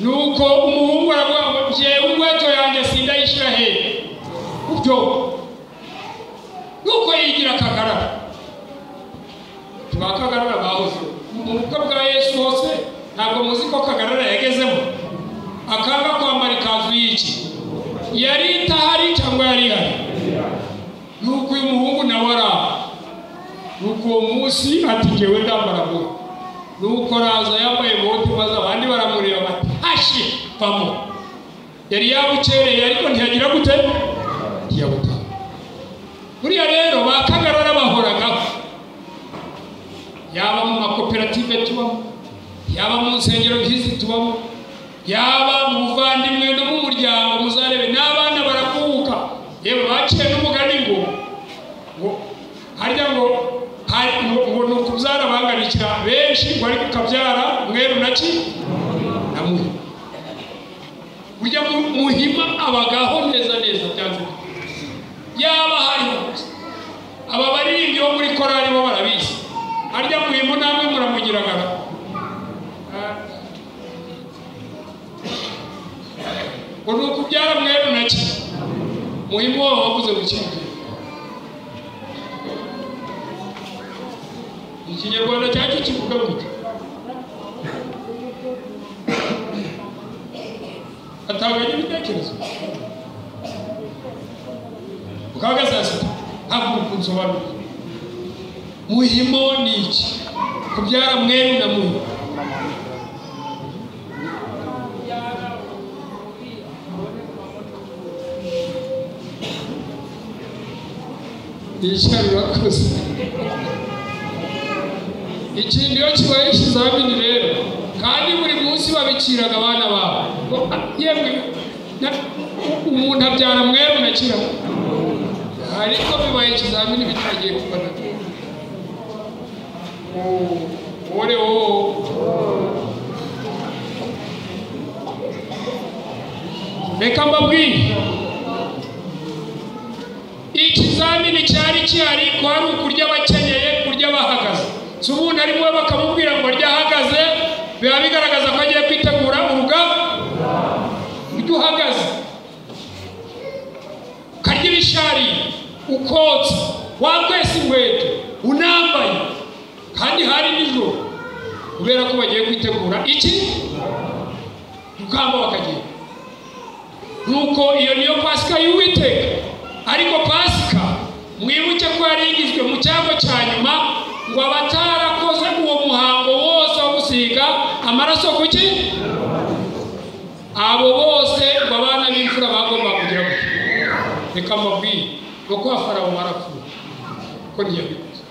Nuko umuhungu aravuga ngo njyewe inkweto yanjye sindayishyira hehe ubyo. Nuko yigira akagarara. Tubakagarara bahoze mu bukwe bwa Yesu hose. Ntabwo muzi ko kagarara yagezemo akanga kwambara ikanzu y'iki. Yari itahari cyangwa yari ihari? Nuko uyu muhungu nawe araha. Nuko uwo munsi ati njyewe ndambara bote. Nuko raza yambaye bote, maze abandi baramureba bati hashi vamo. Yari yabukereye ariko ntiyagira gute, ntiyabuta. Buriya rero bakagarara bahoragaho, yaba mu makoperative tubamo, yaba mu nsengero nk'izi tubamo, yaba mu buvandimwe no mu muryango. Muzarebe n'abana barakuka. Yewe baciye n'umugani ngo harya ngo ni ukubyara bangarikira benshi, ngo ariko ukabyara mweru naki na muhi. Burya muhima abagaho neza neza byanze. Yaba hari aba baririmbyi bo muri korali bo barabizi. Harya muhimo namwe muramugiragara. Ngo ni ukubyara mweru naki muhimo wabo wavuze gukimubwira. Ikinyarwanda cyacu kivuga gute? Atanganya ibitekerezo ukagasaza ntabwo kunsobanura. Muhimo ni iki? Kubyara mweru na muhimo. Ishyari wakoze. Ikindi iyo kibaye ikizamini rero, kandi buri munsi babikiraga abana babo. Yemwe umuntu abyara mweru na kirabo, ariko bibaye ikizamini bitagiye kubana. Reka mbabwire, ikizamini cyari kihari kwari ukurya abakenyeye, kurya bahagaze. Si umuntu arimo bakamubwira ngo arya ahagaze, biba bigaragaza ko agiye kwitegura urugamba. Ujya uhagaze ukarya ibishari, ukotsa, wakwesa inkweto, unambaye, kandi hari nijoro, kubera ko bagiye kwitegura iki rugamba bakagiye. Nuko iyo niyo Pasika y'Uwiteka. Ariko Pasika mwibuke ko yari igizwe mu cyago cya nyuma, ngo abatarakoze uwo muhango wose wo gusiga amaraso kuki, abo bose ngo abana b'imfura bagomba kugira ngo reka mbabwire no kwa Farawo barapfuye ko ntiyabikoze.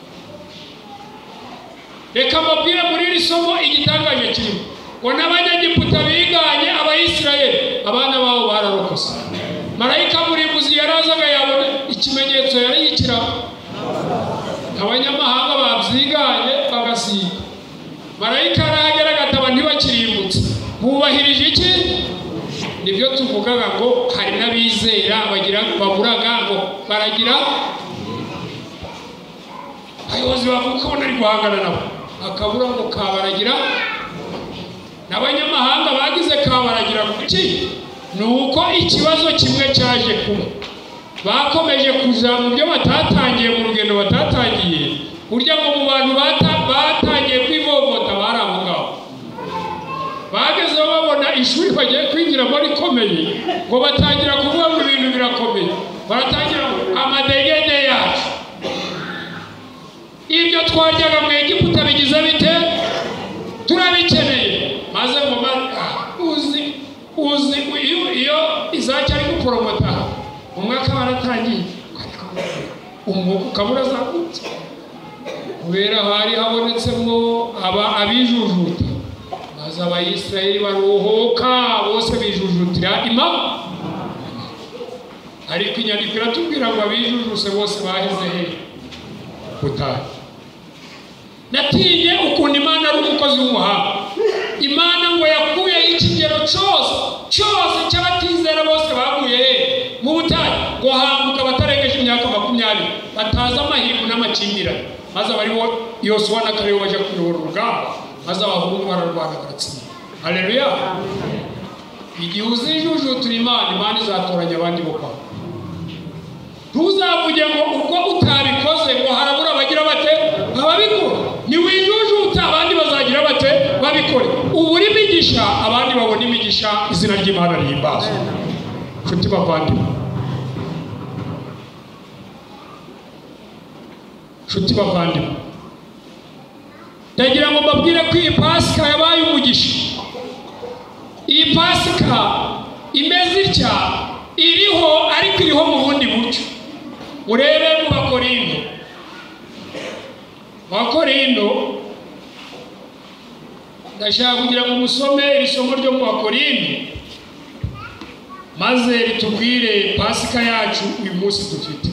Reka mbabwire muri iri somo igitangaje kirimo ngo n'Abanyegiputa biganye Abayisirayeli, abana babo bararokose. Marayika murimbuzi yarazaga yabona ikimenyetso yari yikira. Abanyamahanga babyiganye bagasiga. Marayika arahagera agataba ntibakirimbutse. Bubahirije iki? Nibyo tuvugaga ngo hari n'abizera bagira baburaga ngo baragira abayobozi bavuga ko ari guhangana nabo, akabura ngo kabaragira n'abanyamahanga bagize kabaragira kuki. Nuko ikibazo kimwe cyaje kuba, bakomeje kuja mu byo batatangiye, mu rugendo batatangiye. Burya ngo mu bantu batangiye kwivovota bari abo ngabo, bageze babona ishuri bagiye kwinjiramo rikomeye, ngo batangira kuvuga ngo ibintu birakomeye, baratangira amadegede yacu, ibyo twaryaga mu Egiputa bigize bite, turabikeneye. Maze ngo uzi iyo izacyari guporomota umwaka baratangiye, umwuka ukabura zagutse kubera hari habonetsemo abijujuta. Maze Abayisiraheli baruhuka bose bijujutira Imana, ariko inyandiko iratubwira ngo abijujuse bose baheze he gutaha. Natinye ukuntu Imana ari umukozi w'umuhanga. Imana ngo yakuye ikigero cyose cy'abatizera bose baguye he mu butayu, ngo hambuka batarengeje imyaka 20 bataza amahirwe n'amakimbirane. Maze abariho Yosuwa na Kalebu baje kuyobora urugamba, maze abahungu bararwana baratsinda. Haleluya. Igihe uzijujutura Imana izatoranya abandi bo kwa. Tuzavuge ngo ubwo utabikoze ngo harabura bagira bate ababikora. Ni wijujuta abandi bazagira bate babikore. Uburi migisha abandi babona imigisha, izina ry'Imana rihimbazwe. Nshuti bavandimwe, nshuti bavandimwe, ndagira ngo mbabwire ko iyi Pasika yabaye umugisha. Iyi Pasika imeze itya iriho, ariko iriho mu bundi buryo. Urebe mu Bakorindo, ndashaka kugira ngo musome iri somo ryo mu Bakorindo, maze ritubwire Pasika yacu uyu munsi dufite.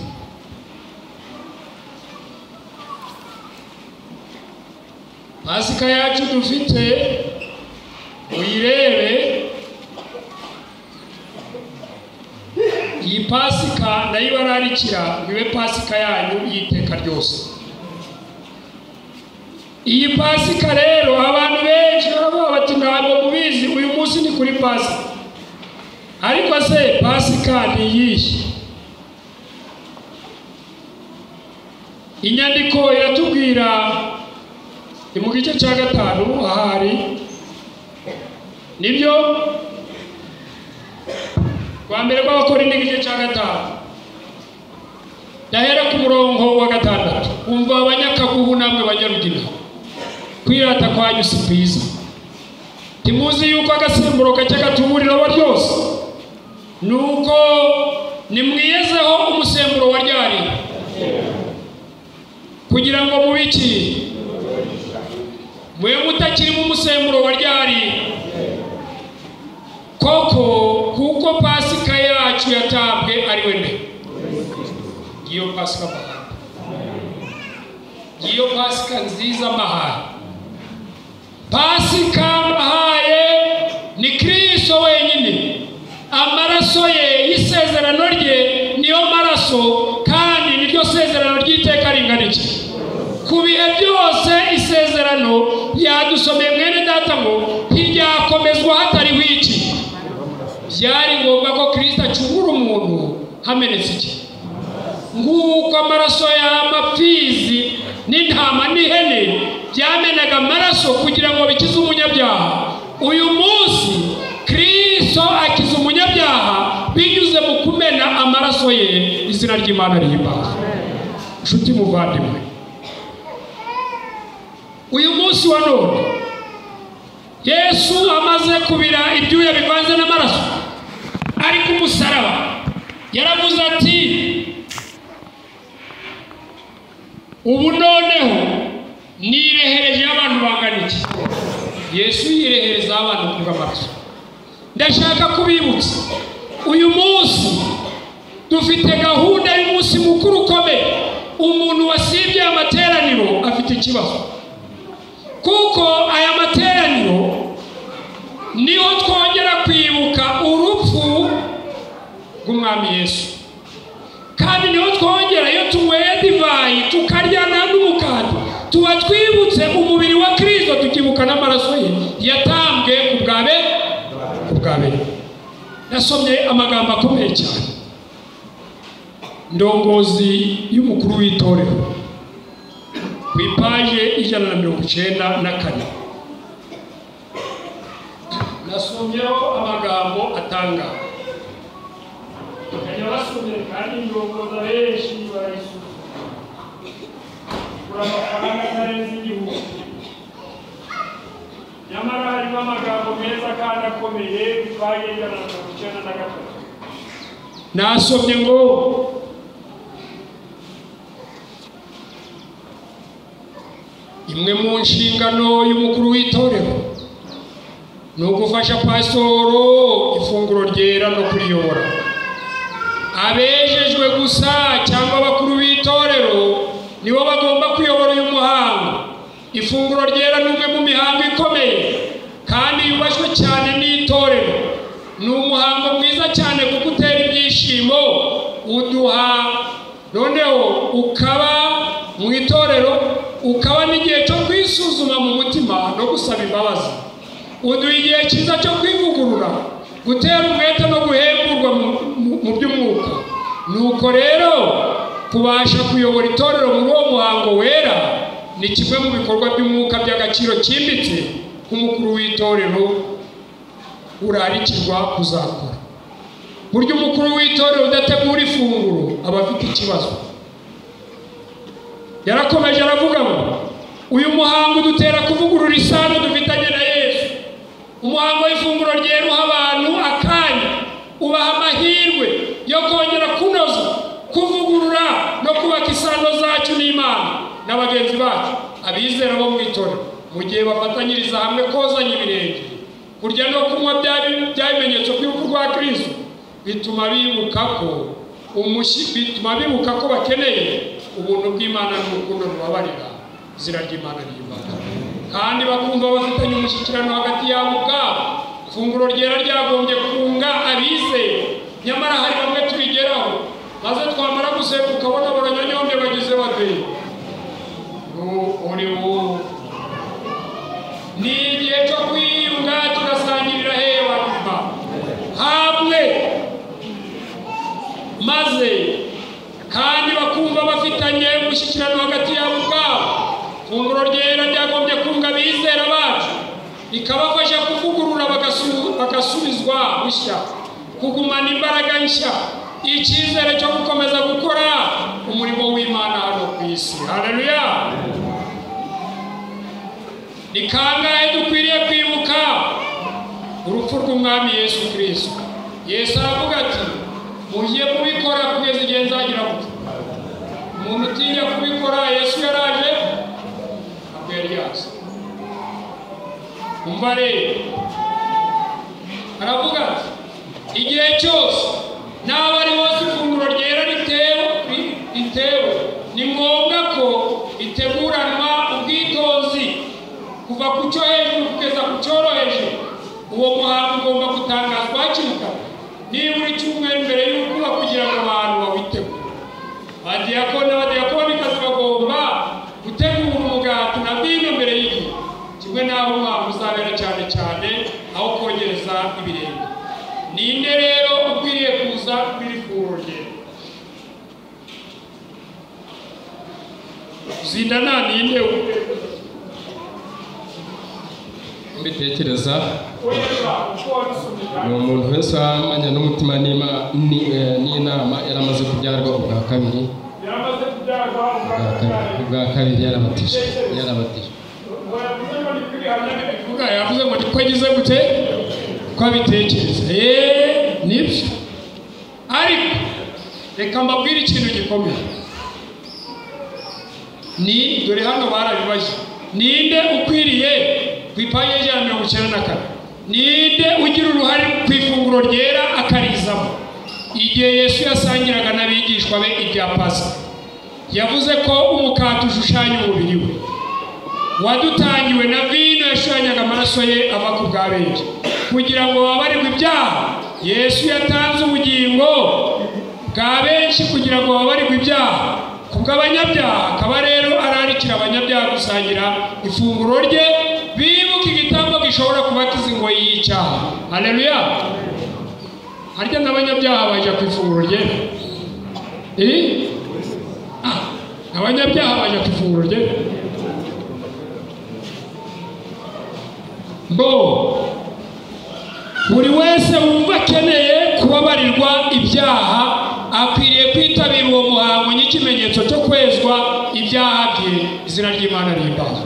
Pasika yacu dufite uyirebe. Iyi Pasika nayo bararikira bibe Pasika yanyu y'iteka ryose. Iyi Pasika rero abantu benshi baravuga bati ntabwo mubizi, uyu munsi ni kuri Pasika. Ariko se Pasika ni iyihe? Inyandiko iratubwira mu gice cya 5 ahari nibyo kwa mbere b'Abakorinto igice cya 5 dahera ku murongo wa 6. Umva abanyakaguhu namwe banyarugina, kwirata kwanyu si kwiza. Timuzi yuko agasemburo gake gatuburira wa ryose, nuko nimwiyezeho umusemburo wa ryari, kugira ngo mubiki mwe mutakiri mu musemburo wa ryari koko, kuko Pasika yacu yatabwe ari we nde. Iyo Pasika mahanga, iyo Pasika nziza mahanga. Pasika mahaye ni Kristo wenyine. Amaraso ye y'isezerano rye niyo maraso, kandi niryo sezerano ry'iteka ringana iki. Ku bihe byose isezerano yadusomeye mwene data ngo ntiryakomezwa hatariho iki. Byari ngombwa ko Kristo acungura umuntu hamenetse iki. Nguko amaraso y'amapfizi n'intama n'ihene byamenaga amaraso kugira ngo bikize umunyabyaha. Uyu munsi Kristo akiza umunyabyaha binyuze mu kumena amaraso ye, izina ry'Imana rihimbazwe. Nshuti muvandimwe, uyu munsi wa none Yesu amaze kubira ibyuya bivanze n'amaraso ari ku musaraba, yaravuze ati ubu noneho nirehereje abantu bangana iki. Yesu yirehereza abantu kubw'amaraso. Ndashaka kubibutsa uyu munsi dufite gahunda y'umunsi mukuru ukomeye. Umuntu wasibye amateraniro afite ikibazo, kuko aya materaniro niho twongera kwibuka urupfu rw'Umwami Yesu, kandi niho twongera iyo tunyweye divayi tukaryana n'umukati tuba twibutse umubiri wa Kristo, tukibuka n'amaraso ye yatambwe ku bwabe. Nasomye amagambo akomeye cyane, ndongozi y'umukuru w'itorero ku ipaje 194. Nasomyeho amagambo atanga kajya basomye kandi ndongoza benshi barayisoma kuri amafaranga atarenze igihugu. Nyamara harimo amagambo meza kandi akomeye ipaje 194. Nasomye ngo imwe mu nshingano y'umukuru w'itorero ni ugufasha pasitoro ifunguro ryera no kuriyobora. Abejejwe gusa cyangwa abakuru b'itorero nibo bagomba kuyobora uyu muhango. Ifunguro ryera ni umwe mu mihango ikomeye kandi yubashywe cyane n'itorero. Ni umuhango mwiza cyane kuko utera ibyishimo, uduha noneho ukaba mu itorero, ukaba n'igihe cyo kwisuzuma mu mutima no gusaba imbabazi. Uduha igihe cyiza cyo kwivugurura, gutera umwete no guhemburwa mu by'umwuka. Nuko rero kubasha kuyobora itorero muri uwo muhango wera ni kimwe mu bikorwa by'umwuka by'agaciro cyimbitse k'umukuru w'itorero urarikirwa kuzakora. Buryo umukuru w'itorero udategura ifunguro aba afite ikibazo. Yarakomeje aravuga ngo uyu muhango dutera kuvugurura isano dufitanye na Yesu. Umuhango w'ifunguro ryera uha abantu akanya, ubaha amahirwe yo kongera kunoza, kuvugurura no kubaka isano zacu n'Imana na bagenzi bacu abizera bo mu itorero, mu gihe bafatanyiriza hamwe kozanya ibirenge, kurya no kunywa by'ibimenyetso by'urupfu rwa Kristo. Bituma bibuka ko bakeneye ubuntu bw'Imana n'urukundo rubabarira izina ry'Imana ry'Imana, kandi bakumva bafitanye umushyikirano hagati yabo ubwabo. Ifunguro ryera ryagombye kunga abizeye, nyamara hari bamwe tubigeraho maze twamara guseka ukabona baranyonyombe bagize bate uri wowe. Ni igihe cyo kwiyunga tugasangirira hewa hamwe, maze kandi bakumva bafitanye umushyikirano hagati yabo ubwabo. Ifunguro ryera ryagombye kunga abizera bacu, rikabafasha kuvugurura bagasubizwa bushya, kugumana imbaraga nshya, icyizere cyo gukomeza gukora umurimo w'Imana hano ku isi. Haleluya! Ni kangahe dukwiriye kwibuka urupfu rw'Umwami Yesu Kristo? Yesu aravuga ati mugiye kubikora kugeza igihe nzagira gute. Umuntu utinya kubikora Yesu yaraje abwiriza. Umva rero aravuga ati igihe cyose n'abo ari bose ifunguro ryera ritewe ni ngombwa ko iteguranwa ubwitonzi kuva ku cyo hejuru kugeza ku cyoroheje. Uwo muhango ugomba gutangazwa hakiri kare, nibura icyumweru mbere y'ukuba kugira ngo abantu bawitegure. Abadiyakoni n'abadiyakonikazi bagomba gutegura umugati na vino mbere y'igihe, kimwe n'aho umuhango uzabera cyane cyane aho kogereza ibirenge. Ninde rero ukwiriye kuza kuri ifunguro ryera? Zindana ninde mbitekereza? Ni umuntu wese wamanya n'umutima n'inama yaramaze kubyarwa ubwa kabiri. Ubwa kabiri yarabatije. Yavuze ngo niko agize gute ko abitekereza. Nibyo, ariko reka mbabwire ikintu gikomeye. Ni dore hano barabibaje, ninde ukwiriye ku ipaji 194? Ninde ugira uruhare ku ifunguro ryera akarizamo? Igihe Yesu yasangiraga n'abigishwa be ibya Pasika, yavuze ko umukati ushushanya umubiri we, wadutangiwe na vino yashushanyaga amaraso ye ava ku bwa benshi kugira ngo babarirwe ibyaha. Yesu yatanze ubugingo bwa benshi kugira ngo babarirwe ibyaha, kubw'abanyabyaha, akaba rero ararikira abanyabyaha gusangira ifunguro rye, bibuka igitambo gishobora kubakiza ingoyi y'icyaha. Haleluya! Harya n'abanyabyaha baje ku ifunguro rye? Abanyabyaha baje ku ifunguro rye? Buri wese wumva akeneye kubabarirwa ibyaha akwiriye kwitabira uwo muhango nk'ikimenyetso cyo kwezwa ibyaha bye. Izina ry'Imana rihimbazwe.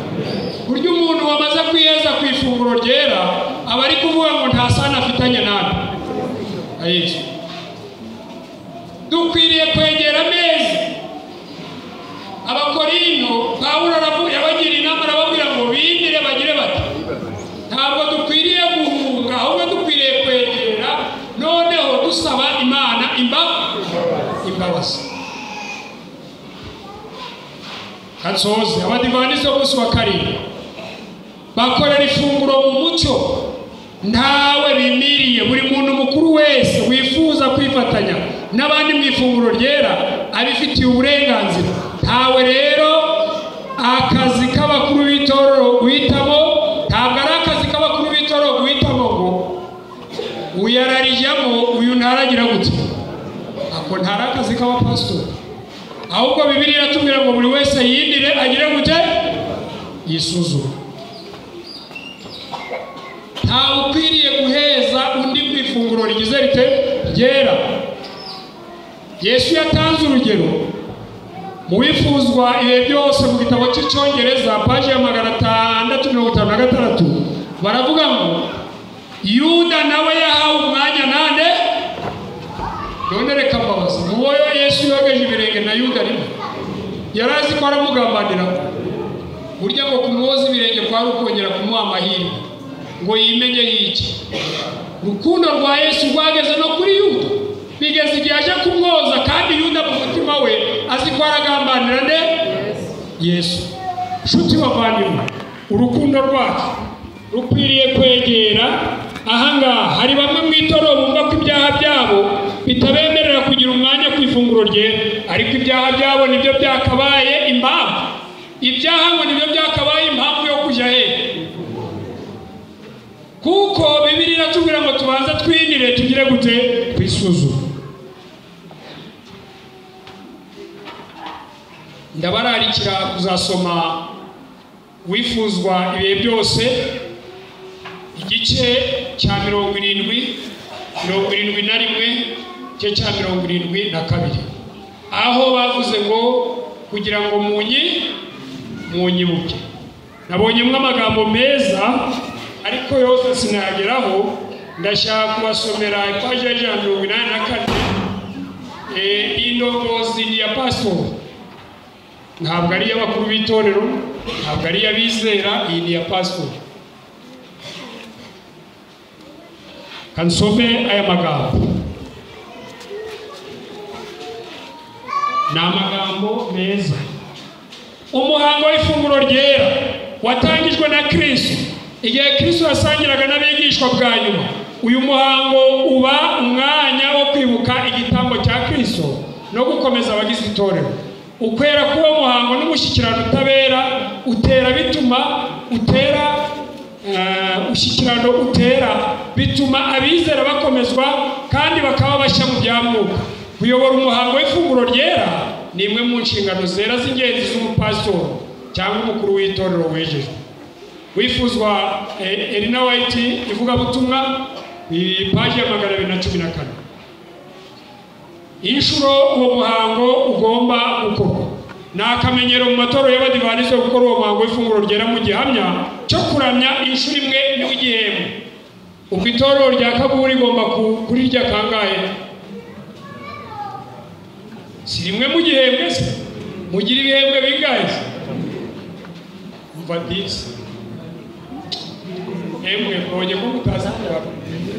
Burya umuntu wamaze kwiyeza ku ifunguro ryera aba ari kuvuga ngo nta sano afitanye nawe. Ayizi dukwiriye kwegera ameza. Abakorinto Pawulo yabagira inama, arababwira ngo bindire bagire bati, ntabwo dukwiriye guhunga, ahubwo dukwiriye kwegera, noneho dusaba Imana imbabazi. Kansoze abadivanisi bose wa karindwi bakorera ifunguro mu mucyo, ntawe bimiriye. Buri muntu mukuru wese wifuza kwifatanya n'abandi mu ifunguro ryera abifitiye uburenganzira. Ntawe rero akazi k'abakuru b'itorero guhitamo, ntabwo ari akazi k'abakuru b'itorero guhitamo ngo uyu ararijyamo uyu ntaragira gute. Ako ntari akazi k'abapasitori, ahubwo Bibiliya iratubwira ngo buri wese yindire agire gute, yisuzume. Ntawe ukwiriye guheza undi ku ifunguro rigize rite ryera. Yesu yatanze urugero mu wifuzwa ibihe byose mu gitabo cy'Icyongereza paji ya 656 baravuga ngo Yuda nawe yahawe umwanya nande. None reka mbabaza, muboyo Yesu yogeje ibirenge na Yuda rimwe yarazi ko aramugambanira. Burya ngo kumwoza ibirenge kwari ukongera kumuha amahirwe ngo yimenye y'iki. Urukundo rwa Yesu rwageze no kuri Yuda, bigeze igihe aje kumwoza, kandi Yuda mu mutima we azi ko aragambanira nde Yesu. Nshuti bavandimwe, urukundo rwacu rukwiriye kwegera. Ahangaha hari bamwe mu itorero bumva ko ibyaha byabo bitabemerera kugira umwanya ku ifunguro rye, ariko ibyaha byabo nibyo byakabaye impamvu. Ibyaha ngo nibyo byakabaye impamvu yo kujya he, kuko Bibiliya iratubwira ngo tubanza twinire tugire gute, twisuzume. Ndabararikira kuzasoma wifuzwa ibihe byose igice cya 71 cye cya 72, aho bavuze ngo kugira ngo munyibuke. Nabonyemo amagambo meza ariko yose sinageraho. Ndashaka kubasomera ipaji ya 184. Indongozi ni ya pastor, ntabwo ari y'abakuru b'itorero, ntabwo ari y'abizera. Iyi ni ya pastor. Kansome aya magambo. Ni amagambo meza. Umuhango w'ifunguro ryera watangijwe na Kristo igihe Kristo yasangiraga n'abigishwa bwa nyuma. Uyu muhango uba umwanya wo kwibuka igitambo cya Kristo no gukomeza abagize itorero. Ukwera k'uwo muhango n'umushyikirano utabera utera ushyikirano utera bituma abizera bakomezwa kandi bakaba bashya mu byamwuka. Kuyobora umuhango w'ifunguro ryera ni imwe mu nshingano zera z'ingenzi z'umupasitoro cyangwa umukuru w'itorero wejejwe. Wifuzwa Elina White ivugabutumwa paji ya 214. Inshuro uwo muhango ugomba gukorwa. Ni akamenyero mu matorero y'abadivanisi gukora uwo muhango w'ifunguro ryera mu gihamya cyo kuramya inshuro imwe n'igihembwe. Ubwo itorero rya Kaburi igomba kurirya kangahe? Si rimwe mu gihembwe se? Mugira ibihembwe bingahe? Umva disi. Mbonye ko mutazi kuraba.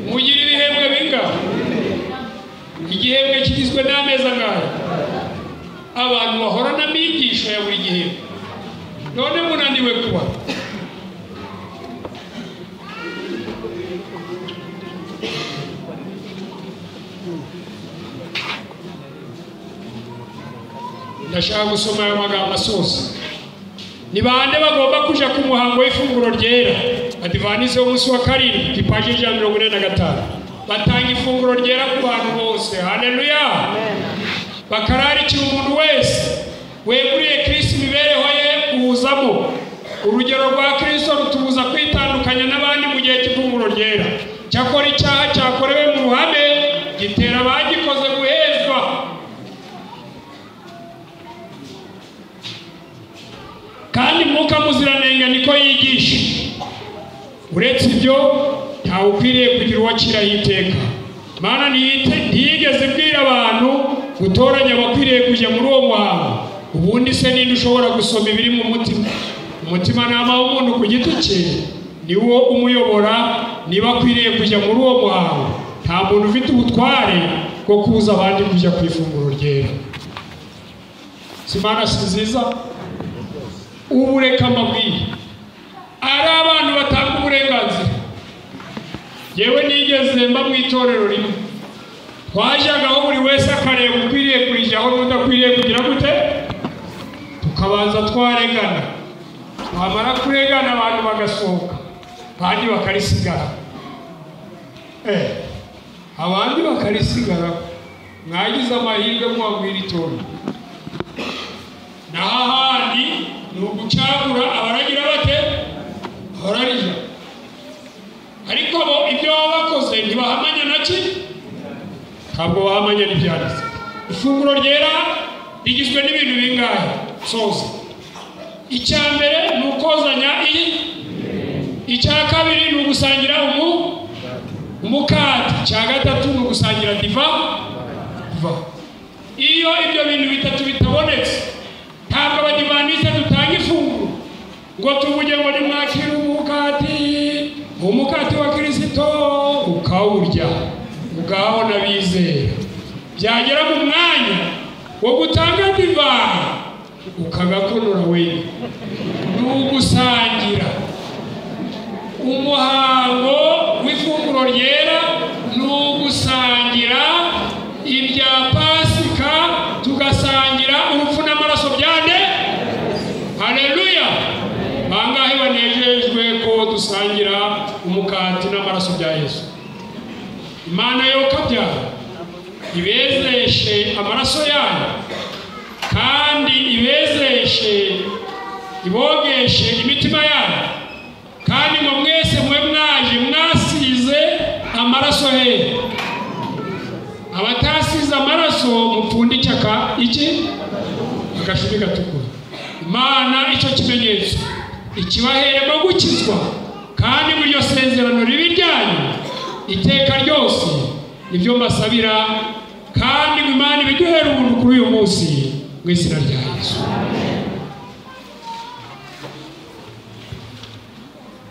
Mugira ibihembwe bingahe? Igihembwe kigizwe n'amezi angahe? Abantu bahorana n'imigisha ya buri gihembwe. None munaniwe kuba. ndashaka gusoma ayo magambo asoza. Ni bande bagomba kuja ku muhango w'ifunguro ryera? Adivanize w'umunsi wa karindwi ipaje 145 batanga ifunguro ryera ku bantu bose. Haleluya. Bakararikira umuntu wese weguriye Kristo imibereho ye kuwuzamo. Urugero rwa Kristo rutubuza kwitandukanya n'abandi mu gihe cy'ifunguro ryera. Cyakora icyaha cyakorewe mu ruhame gitera abagikoze guhezwa. Kandi Mwuka Muziranenge niko yigisha. Uretse ibyo ntawe ukwiriye kugira uwacira iteka. Mana ntiyigeze bwira abantu gutoranya abakwiriye kujya muri uwo muhango. Ubundi se ninde ushobora gusoma ibiri mu mutima? Umutima nama w'umuntu ku giti cye niwo umuyobora niba akwiriye kujya muri uwo muhango. Nta muntu ufite ubutware bwo kubuza abandi kujya ku ifunguro ryera. Simana si nziza? Ubu reka mbabwire, ari abantu batanga uburenganzira. Yewe nigeze mba mu itorero rimwe, twajyagaho buri wese akareba ukwiriye kurijyaho n'udakwiriye kugira gute, tukabanza twaregana. Twamara kuregana abantu bagasohoka, abandi bakarisigara. Abandi bakarisigara. Mwagize amahirwe mwabwira itorero. N'ahandi ni ugucagura abaragira bate? Abararija. Ariko bo ibyo bakoze ntibahamanya naki? Ntabwo bahamanya n'ibyanditse. Ifunguro ryera rigizwe n'ibintu bingahe? Soza. Icya mbere ni ukozanya icya kabiri ni ugusangira umukati, icya gatatu ni ugusangira diva. Iyo ibyo bintu bitatu bitabonetse, ntabwo abadivantisite dutanga ifunguro ngo tuvuge ngo nimwakire umukati wa Kristo ukawurya ugaho n'abizera. Byagera mu mwanya wo gutanga divayi ukagakonora we. Ni ugusangira. Umuhango w'ifunguro ryera ni ugusangira ibya Pasika, tugasangira urupfu n'amaraso byane. Haleluya. Bangahe banejejwe ko dusangira umukati n'amaraso bya Yesu? Imana yo kabyara ibezeshe amaraso yayo kandi ibogeshe imitima yayo, kandi ngo mwese mwe mwaje mwasize amaraso he. Abatasize amaraso mupfundike agashumi gatukura. Imana icyo kimenyetso ikibaheremo gukizwa, kandi muri iryo sezerano ribi ryanyu iteka ryose nibyo mbasabira, kandi Imana ibiduhera ubuntu kuri uyu munsi mu izina rya Yesu.